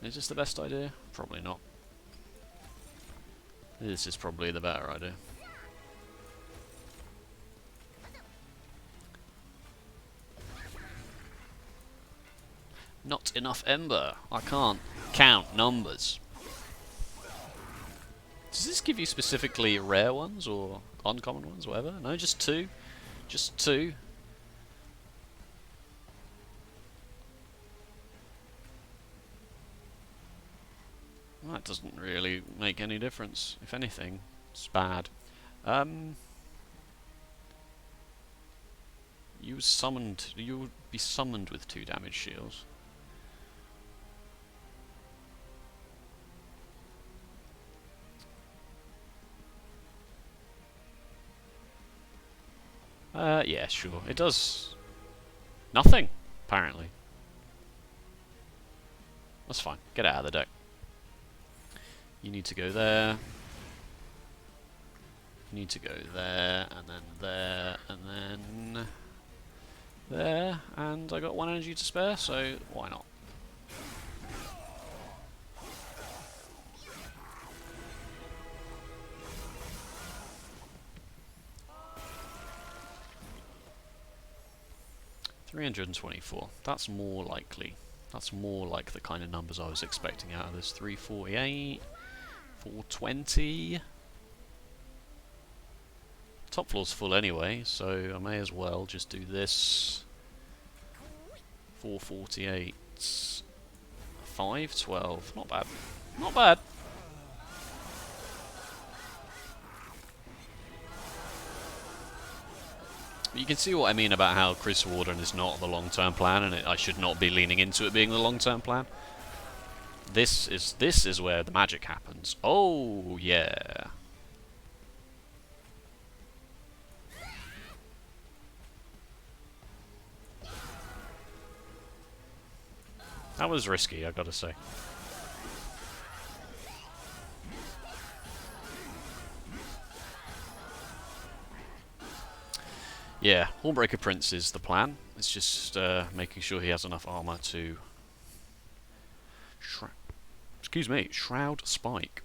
Is this the best idea? Probably not. This is probably the better idea. Not enough ember. I can't count numbers. Does this give you specifically rare ones or uncommon ones, whatever? No, just 2. Just 2. That doesn't really make any difference. If anything, it's bad. You would be summoned with 2 damage shields. Yeah, sure. It does nothing, apparently. That's fine. Get out of the deck. You need to go there. You need to go there, and then there, and then there. And I got 1 energy to spare, so why not? $324. That's more likely. That's more like the kind of numbers I was expecting out of this. 348, 420. Top floor's full anyway, so I may as well just do this. 448, 512. Not bad. Not bad. You can see what I mean about how Crucible Warden is not the long-term plan, and I should not be leaning into it being the long-term plan. This is where the magic happens. Oh yeah. That was risky, I gotta say. Yeah, Hornbreaker Prince is the plan. It's just making sure he has enough armor to Excuse me, Shroud Spike.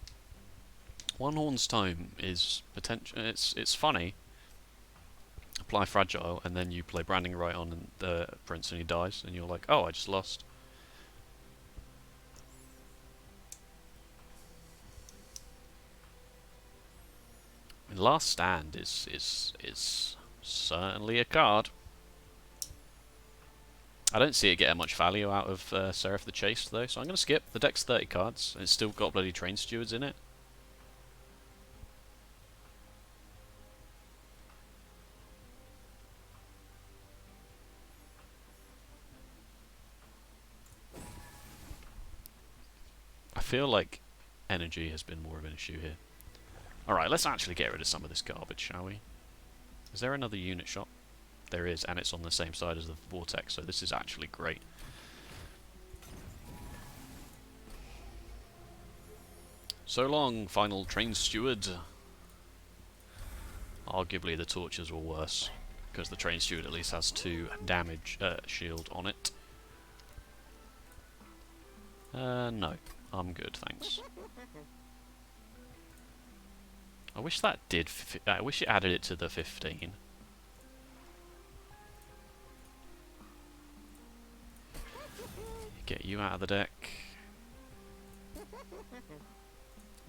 One Horn's Tome is potential. It's funny. Apply Fragile, and then you play Branding Right on the Prince, and he dies, and you're like, oh, I just lost. And Last Stand is certainly a card. I don't see it getting much value out of Seraph the Chaste though, so I'm going to skip. The deck's 30 cards, and it's still got bloody Train Stewards in it. I feel like energy has been more of an issue here. Alright, let's actually get rid of some of this garbage, shall we? Is there another unit shop? There is, and it's on the same side as the Vortex, so this is actually great. So long, final Train Steward. Arguably the Torches were worse, because the Train Steward at least has 2 damage shield on it. No. I'm good, thanks. I wish that did. I wish it added it to the 15. Get you out of the deck.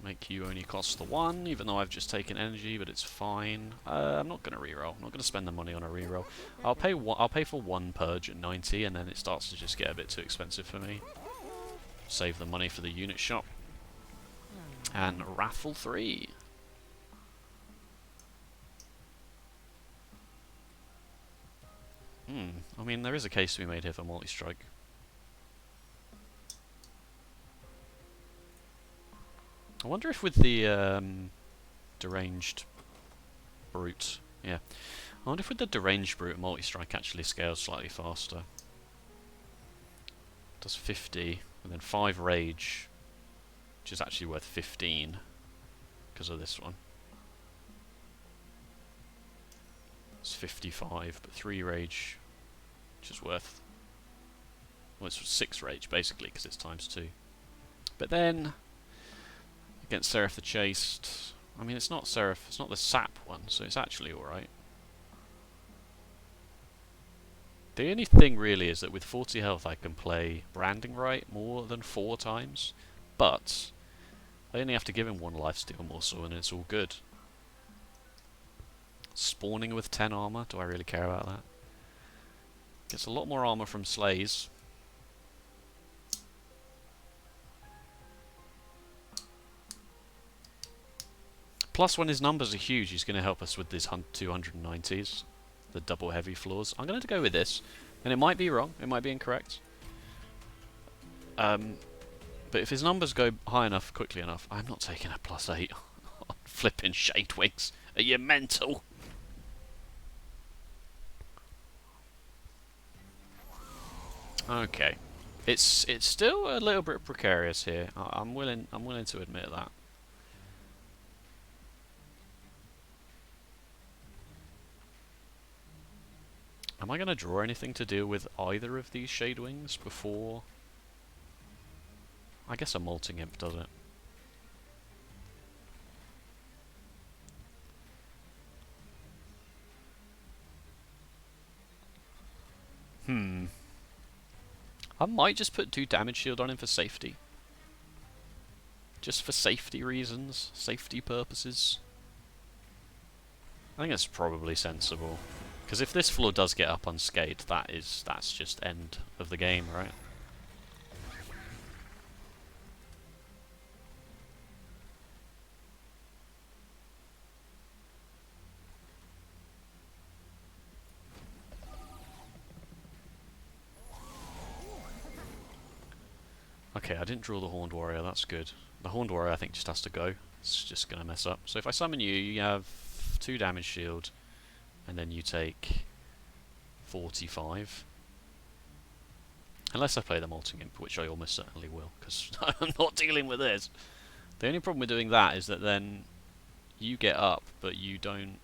Make you only cost the 1, even though I've just taken energy, but it's fine. I'm not going to reroll. I'm not going to spend the money on a reroll. I'll pay for 1 purge at 90, and then it starts to just get a bit too expensive for me. Save the money for the unit shop. And raffle 3. I mean, there is a case to be made here for multi-strike. I wonder if with the deranged brute, yeah. I wonder if with the deranged brute, multi-strike actually scales slightly faster. Does 50, and then 5 rage, which is actually worth 15 because of this one. It's 55, but 3 rage, which is worth, well, it's 6 rage basically because it's times 2. But then against Seraph the Chaste, I mean, it's not Seraph, it's not the sap one, so it's actually alright. The only thing really is that with 40 health I can play Branding Right more than 4 times, but I only have to give him 1 lifesteal morsel and it's all good. Spawning with 10 armor, do I really care about that? Gets a lot more armor from Slays. Plus, when his numbers are huge, he's going to help us with these 290s. The double heavy floors. I'm going to go with this, and it might be wrong, it might be incorrect. But if his numbers go high enough, quickly enough, I'm not taking a +8 on flipping Shade Wings. Are you mental? Okay, it's still a little bit precarious here. I'm willing to admit that. Am I going to draw anything to deal with either of these Shade Wings before? I guess a Molting Imp does it. I might just put 2 damage shield on him for safety. Just for safety reasons, safety purposes. I think that's probably sensible. Because if this floor does get up unscathed, that's just end of the game, right? Okay, I didn't draw the Horned Warrior, that's good. The Horned Warrior I think just has to go. It's just going to mess up. So if I summon you, you have 2 damage shield, and then you take 45. Unless I play the Molting Imp, which I almost certainly will, because I'm not dealing with this. The only problem with doing that is that then you get up, but you don't...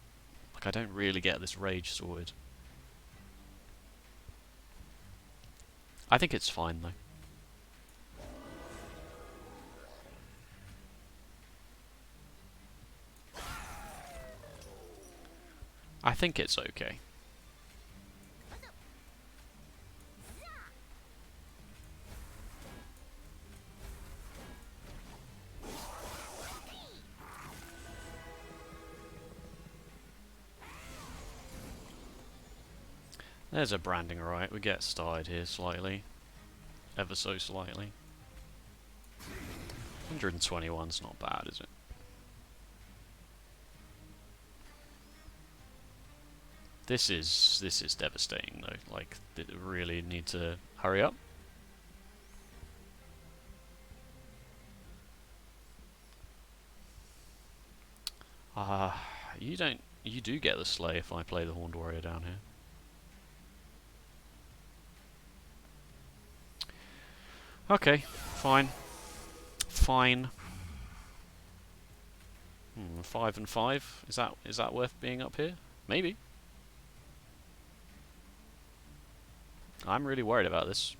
Like, I don't really get this Rage sorted. I think it's fine, though. I think it's okay. There's a branding right. We get started here slightly. Ever so slightly. 121's not bad, is it? This is devastating though. Like, they really need to hurry up. You do get the slay if I play the Horned Warrior down here. Okay, fine. Fine. 5 and 5. Is that worth being up here? Maybe. I'm really worried about this.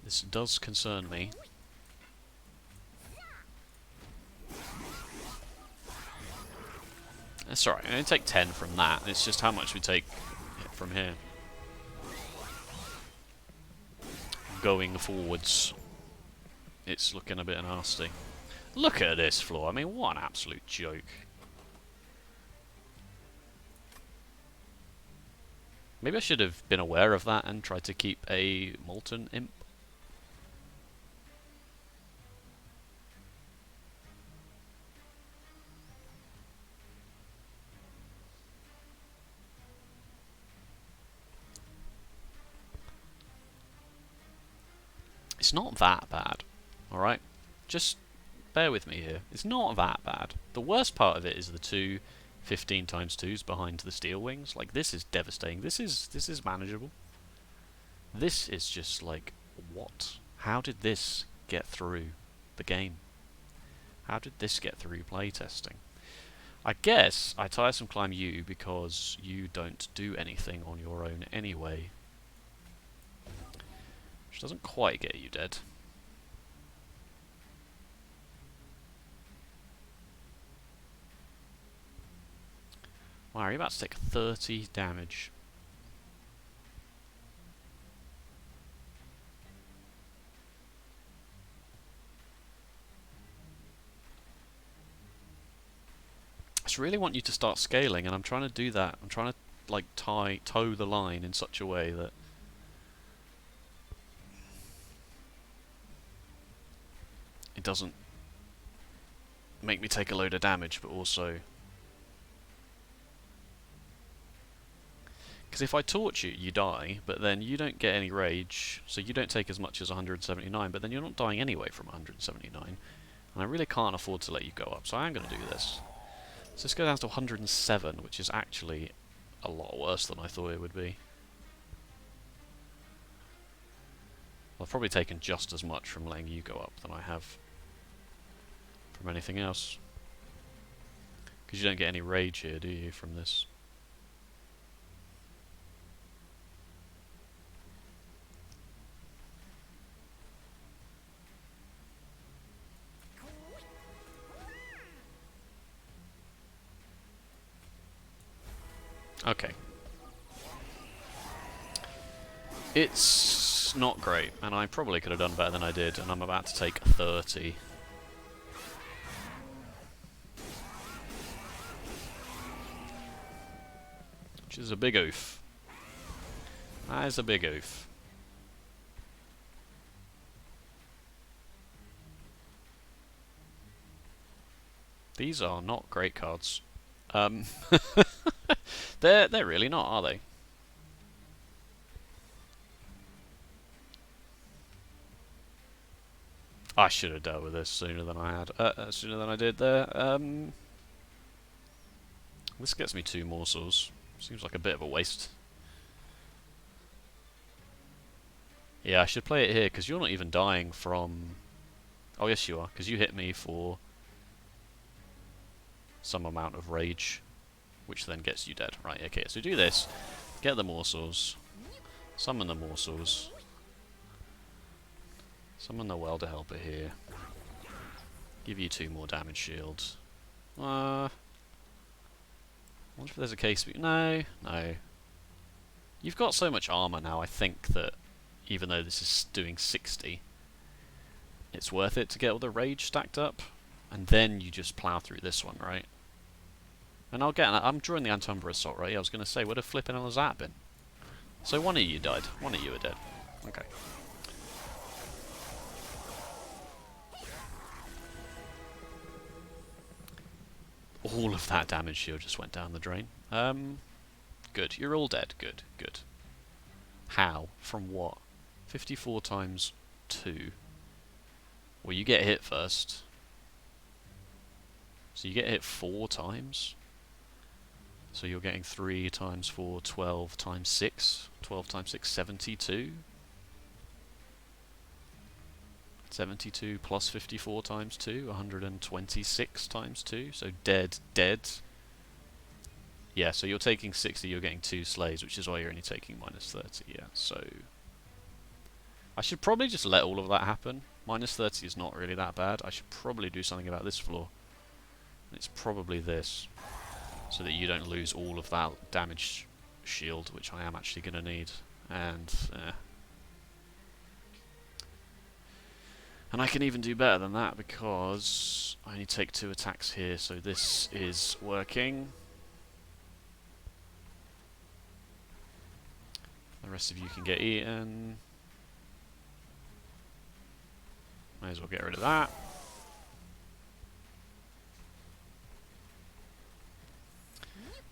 This does concern me. That's alright, I'm going to take 10 from that. It's just how much we take from here. Going forwards, it's looking a bit nasty. Look at this floor. I mean, what an absolute joke. Maybe I should have been aware of that and tried to keep a Molten Imp. It's not that bad, alright? Just bear with me here. It's not that bad. The worst part of it is the two 15x2s behind the steel wings. Like, this is devastating. This is manageable. This is just like, what? How did this get through the game? How did this get through playtesting? I guess I tiresome climb you because you don't do anything on your own anyway. Which doesn't quite get you dead. Wow, you're about to take 30 damage. I just really want you to start scaling, and I'm trying to do that. I'm trying to like toe the line in such a way that it doesn't make me take a load of damage, but also... Because if I torch you, you die, but then you don't get any rage, so you don't take as much as 179, but then you're not dying anyway from 179. And I really can't afford to let you go up, so I am going to do this. So this goes down to 107, which is actually a lot worse than I thought it would be. I've probably taken just as much from letting you go up than I have from anything else. Because you don't get any rage here, do you, from this? Okay. It's not great, and I probably could have done better than I did, and I'm about to take 30. Which is a big oof. That is a big oof. These are not great cards. They're really not, are they? I should have dealt with this sooner than I did there. This gets me 2 morsels. Seems like a bit of a waste. Yeah, I should play it here because you're not even dying from... Oh yes you are, because you hit me for some amount of rage, which then gets you dead. Right, okay, so do this. Get the morsels. Summon the morsels. Summon the Welder Helper here. Give you 2 more damage shields. I wonder if there's a case... No, no. You've got so much armor now, I think that even though this is doing 60, it's worth it to get all the rage stacked up, and then you just plow through this one, right? And I'm drawing the Umbra assault, right? I was going to say, what a flipping hell has that been? So one of you died. One of you are dead. Okay. All of that damage shield just went down the drain. Good. You're all dead. Good. Good. How? From what? 54 times 2. Well, you get hit first. So you get hit 4 times. So you're getting 3 times 4, 12 times 6. 12 times 6, 72. 72 plus 54 times 2, 126 times 2. So dead, dead. Yeah, so you're taking 60, you're getting 2 slays, which is why you're only taking minus 30, yeah. So I should probably just let all of that happen. Minus 30 is not really that bad. I should probably do something about this floor. It's probably this, so that you don't lose all of that damage shield, which I am actually going to need. And I can even do better than that, because I only take 2 attacks here, so this is working. The rest of you can get eaten. May as well get rid of that.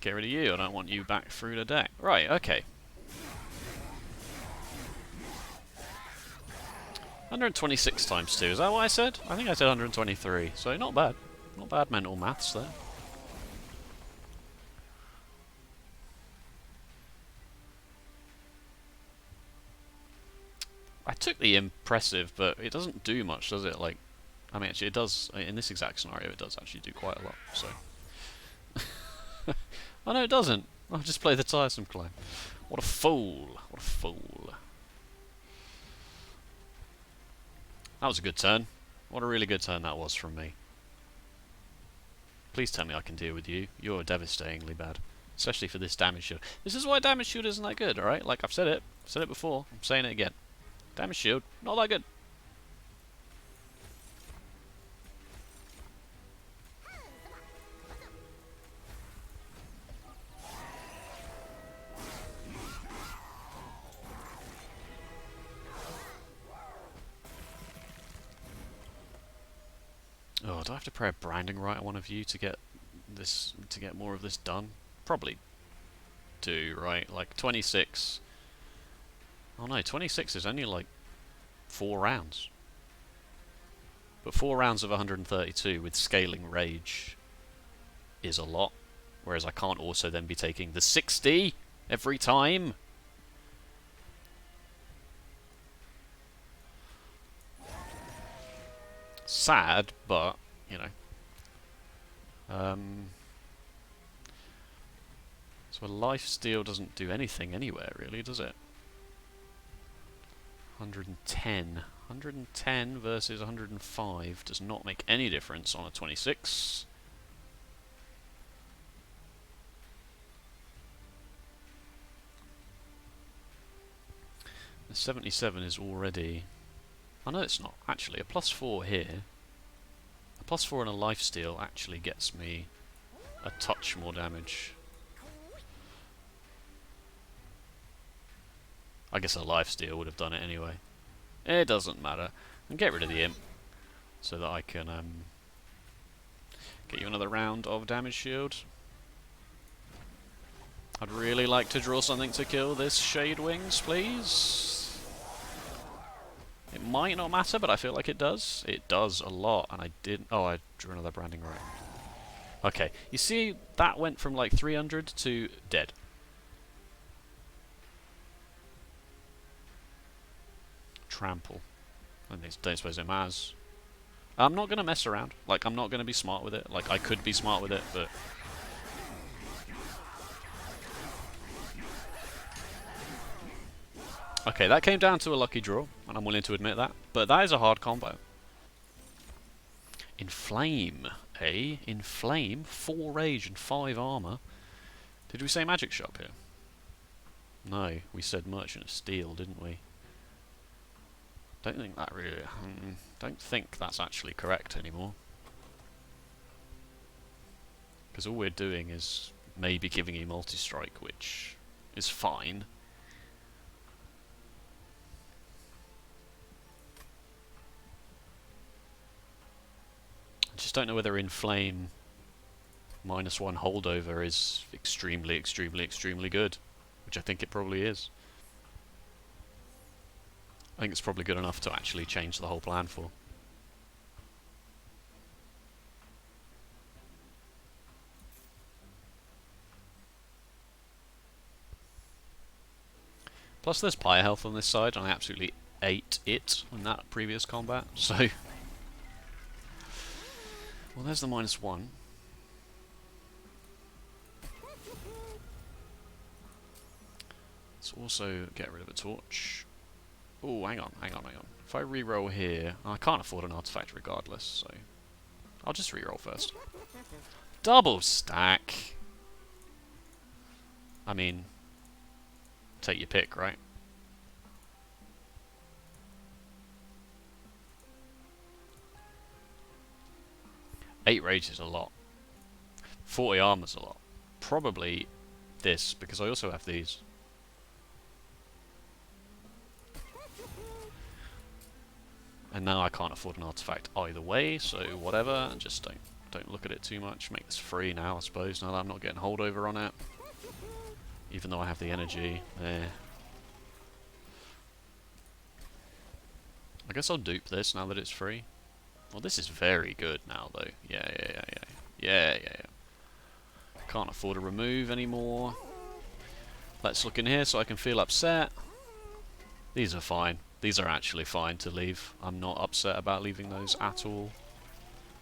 Get rid of you, I don't want you back through the deck. Right, okay. 126 times 2, is that what I said? I think I said 123, so not bad. Not bad mental maths there. I took the impressive, but it doesn't do much, does it? Like, I mean, actually, it does. In this exact scenario, it does actually do quite a lot. So, oh no, it doesn't. I'll just play the tiresome climb. What a fool! What a fool! That was a good turn. What a really good turn that was from me. Please tell me I can deal with you. You're devastatingly bad, especially for this damage shield. This is why damage shield isn't that good. All right, like I've said it before. I'm saying it again. Damage shield, not that good. Oh, do I have to pray a branding right on one of you to get this, to get more of this done? Probably do, right? Like 26. Oh no, 26 is only like 4 rounds. But 4 rounds of 132 with scaling rage is a lot. Whereas I can't also then be taking the 60 every time. Sad, but, you know. So a lifesteal doesn't do anything anywhere, really, does it? 110. 110 versus 105 does not make any difference on a 26. The 77 is already... Oh no, it's not. Actually, a +4 here. A +4 and a lifesteal actually gets me a touch more damage. I guess a lifesteal would have done it anyway. It doesn't matter. And get rid of the imp, so that I can get you another round of damage shield. I'd really like to draw something to kill this Shade Wings, please. It might not matter, but I feel like it does. It does a lot, and I didn't... Oh, I drew another branding right. Okay, you see, that went from like 300 to dead. Trample. I don't suppose it matters. I'm not going to mess around. Like, I'm not going to be smart with it. Like, I could be smart with it, but... Okay, that came down to a lucky draw, and I'm willing to admit that. But that is a hard combo. Inflame, eh? Inflame, 4 rage and 5 armor. Did we say magic shop here? No, we said Merchant of Steel, didn't we? Don't think that really... don't think that's actually correct anymore. Because all we're doing is maybe giving you multi-strike, which is fine. I just don't know whether Inflame -1 holdover is extremely, extremely, extremely good. Which I think it probably is. I think it's probably good enough to actually change the whole plan for. Plus there's Pyre health on this side, and I absolutely ate it in that previous combat, so... Well, there's the -1. Let's also get rid of a torch. Oh, hang on. If I re-roll here... I can't afford an artifact regardless, so... I'll just re-roll first. Double stack! I mean... Take your pick, right? Eight rage is a lot. 40 armor's a lot. Probably this, because I also have these. And now I can't afford an artifact either way, so whatever. Just don't look at it too much. Make this free now, I suppose, now that I'm not getting holdover on it. Even though I have the energy. I guess I'll dupe this now that it's free. Well, this is very good now, though. Yeah. Can't afford to remove anymore. Let's look in here so I can feel upset. These are fine. These are actually fine to leave. I'm not upset about leaving those at all.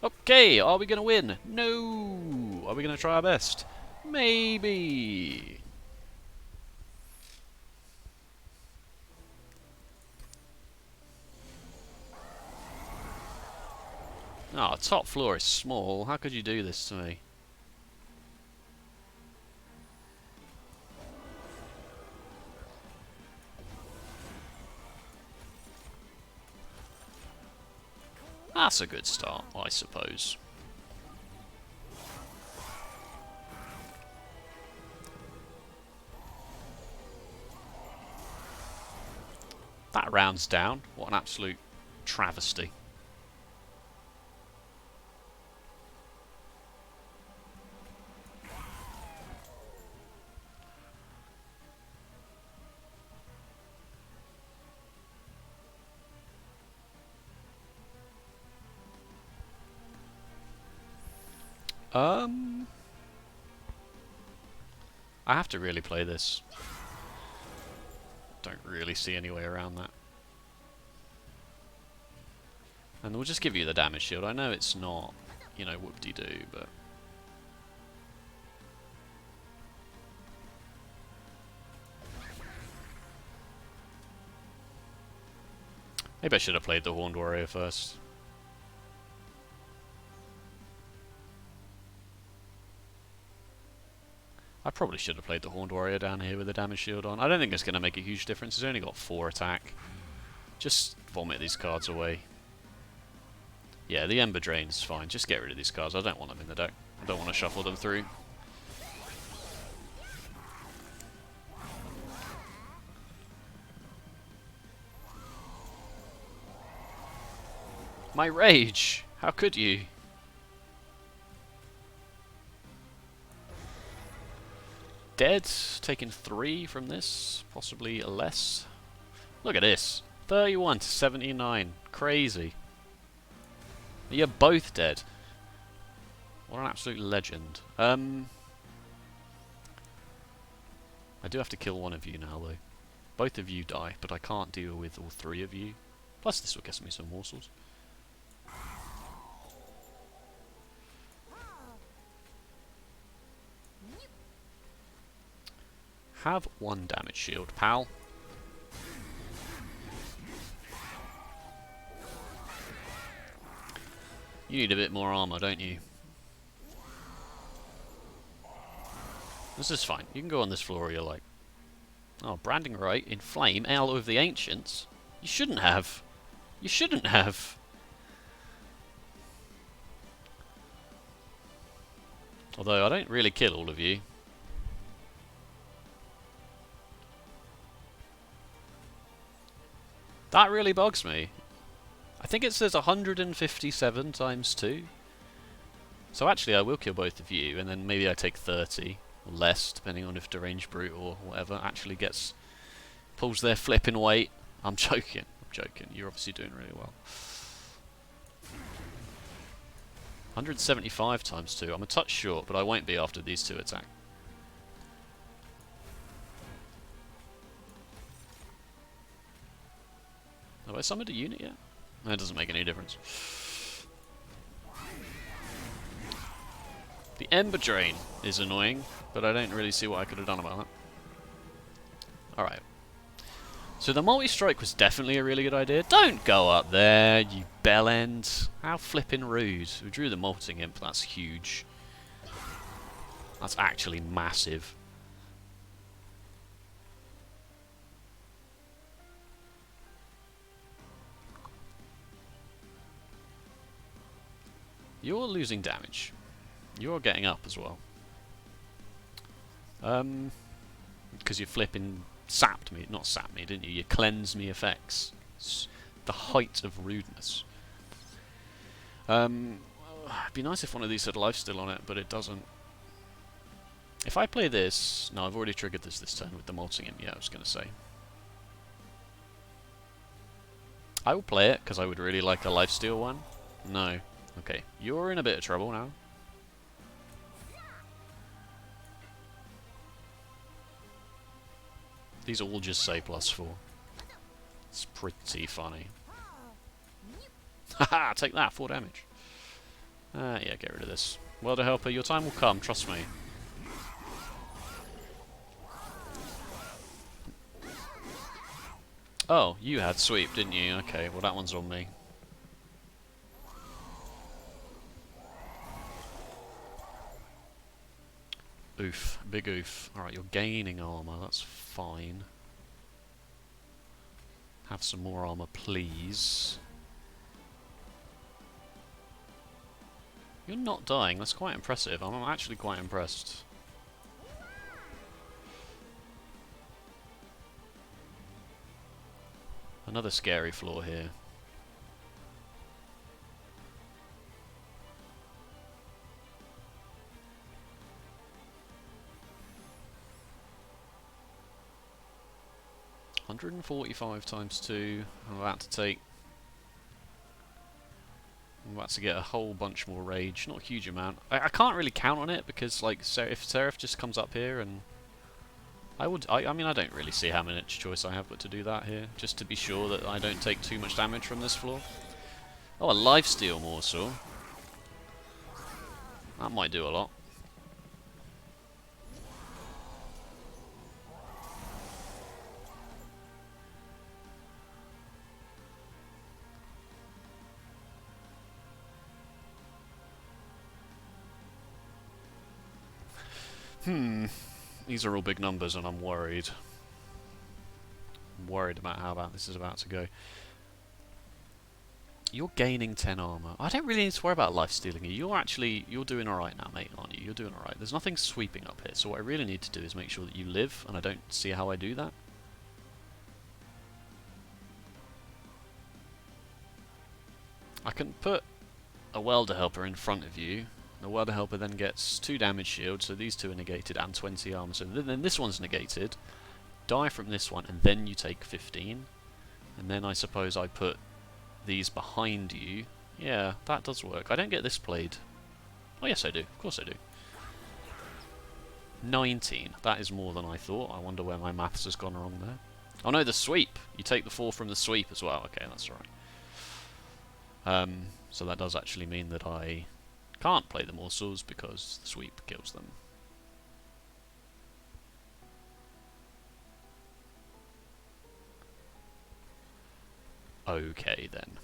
Okay, are we going to win? No! Are we going to try our best? Maybe! Oh, top floor is small. How could you do this to me? That's a good start, I suppose. That rounds down. What an absolute travesty. I have to really play this. Don't really see any way around that. And we'll just give you the damage shield. I know it's not, you know, whoop-de-doo, but... Maybe I should have played the Horned Warrior first. I probably should have played the Horned Warrior down here with the damage shield on. I don't think it's going to make a huge difference. It's only got 4 attack. Just vomit these cards away. Yeah, the Ember Drain's fine. Just get rid of these cards. I don't want them in the deck. I don't want to shuffle them through. My rage! How could you? Dead, taking 3 from this, possibly less. Look at this, 31 to 79, crazy. You're both dead. What an absolute legend. I do have to kill one of you now though. Both of you die, but I can't deal with all 3 of you. Plus this will get me some morsels. Have 1 damage shield, pal. You need a bit more armor, don't you? This is fine. You can go on this floor, you're like, oh, branding right in flame, Ale of the Ancients. You shouldn't have. You shouldn't have. Although I don't really kill all of you. That really bugs me. I think it says 157 times 2. So actually I will kill both of you, and then maybe I take 30, or less, depending on if Deranged Brute or whatever actually pulls their flipping weight. I'm joking, I'm joking. You're obviously doing really well. 175 times 2. I'm a touch short, but I won't be after these two attack. Have I summoned a unit yet? That doesn't make any difference. The Ember Drain is annoying, but I don't really see what I could have done about that. Alright. So the multi-strike was definitely a really good idea. Don't go up there, you bellend. How flippin' rude. We drew the Molting Imp, that's huge. That's actually massive. You're losing damage. You're getting up as well. Because you flipping sapped me. Not sapped me, didn't you? You cleansed me effects. It's the height of rudeness. It'd be nice if one of these had lifesteal on it, but it doesn't. If I play this... No, I've already triggered this turn with the Molting Imp. Yeah, I was going to say. I will play it, because I would really like a lifesteal one. No. Okay, you're in a bit of trouble now. These all just say +4. It's pretty funny. Haha, take that, 4 damage. Yeah, get rid of this. Welder Helper, your time will come, trust me. Oh, you had sweep, didn't you? Okay, well that one's on me. Oof, big oof. Alright, you're gaining armor, that's fine. Have some more armor, please. You're not dying, that's quite impressive. I'm actually quite impressed. Another scary floor here. $145 times 2. I'm about to get a whole bunch more rage. Not a huge amount. I can't really count on it because, like, if Seraph just comes up here and I mean, I don't really see how much choice I have but to do that here, just to be sure that I don't take too much damage from this floor. Oh, a lifesteal morsel. That might do a lot. These are all big numbers and I'm worried. I'm worried about how this is about to go. You're gaining 10 armor. I don't really need to worry about life stealing you. You're doing alright now, mate, aren't you? You're doing alright. There's nothing sweeping up here, so what I really need to do is make sure that you live, and I don't see how I do that. I can put a welder helper in front of you. The welder helper then gets 2 damage shield, so these 2 are negated, and 20 armor. So then this one's negated. Die from this one, and then you take 15. And then I suppose I put these behind you. Yeah, that does work. I don't get this played. Oh yes I do, of course I do. 19. That is more than I thought. I wonder where my maths has gone wrong there. Oh no, the sweep! You take the 4 from the sweep as well. Okay, that's alright. So that does actually mean that I can't play the morsels because the sweep kills them. Okay then.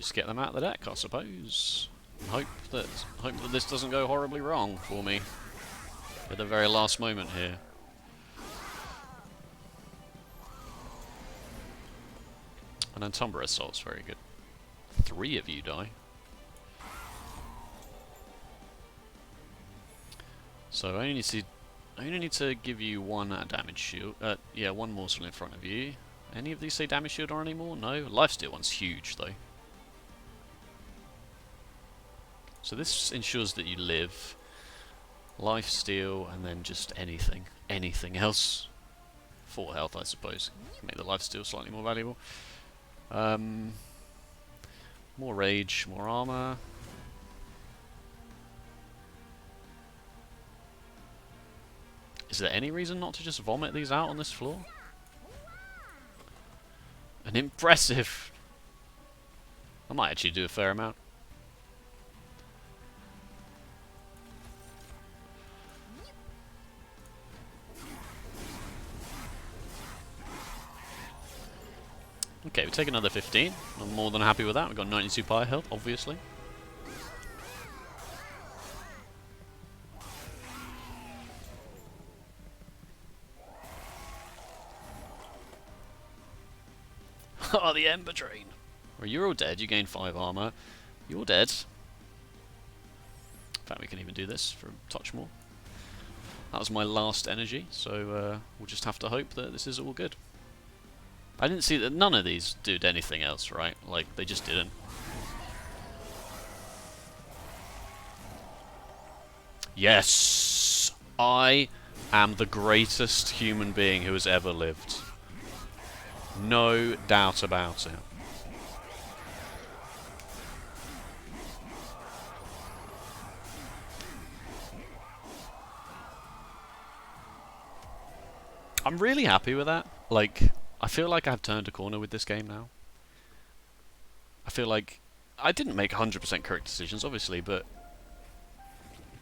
just get them out of the deck, I suppose. Hope that this doesn't go horribly wrong for me at the very last moment here. And then Umbra Assault's very good. 3 of you die. So I only need to give you 1 damage shield. Yeah, 1 morsel in front of you. Any of these say damage shield or any more? No. Lifesteal one's huge though. So this ensures that you live. Lifesteal and then just anything. Anything else. 4 health, I suppose. Make the lifesteal slightly more valuable. More rage, more armor. Is there any reason not to just vomit these out on this floor? An impressive. I might actually do a fair amount. Okay, we take another 15. I'm more than happy with that. We've got 92 Pyre health, obviously. Oh, the Ember Train. Well, you're all dead. You gain 5 armor. You're dead. In fact, we can even do this for a touch more. That was my last energy, so we'll just have to hope that this is all good. I didn't see that none of these did anything else, right? Like, they just didn't. Yes! I am the greatest human being who has ever lived. No doubt about it. I'm really happy with that. Like, I feel like I've turned a corner with this game now. I feel like I didn't make 100% correct decisions, obviously, but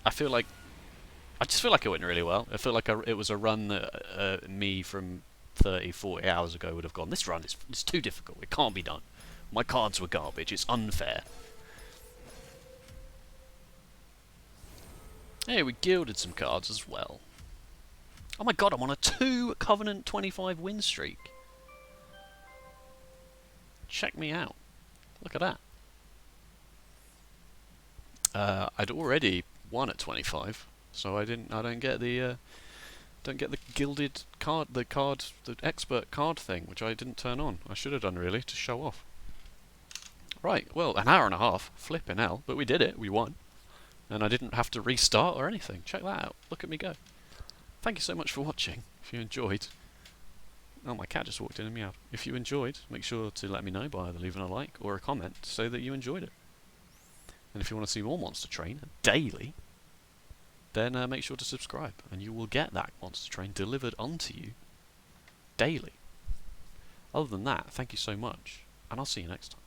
I just feel like it went really well. I feel like it was a run that me from 30, 40 hours ago would have gone, this run is too difficult, it can't be done. My cards were garbage, it's unfair. Hey, we gilded some cards as well. Oh my god, I'm on a 2 Covenant 25 win streak. Check me out. Look at that. I'd already won at 25, so I don't get the gilded card, the expert card thing, which I didn't turn on. I should have done really to show off. Right, well, an hour and a half, flipping hell, but we did it. We won, and I didn't have to restart or anything. Check that out. Look at me go. Thank you so much for watching. If you enjoyed. Oh, my cat just walked in and meowed. If you enjoyed, make sure to let me know by either leaving a like or a comment to say that you enjoyed it. And if you want to see more Monster Train daily, then make sure to subscribe, and you will get that Monster Train delivered unto you daily. Other than that, thank you so much, and I'll see you next time.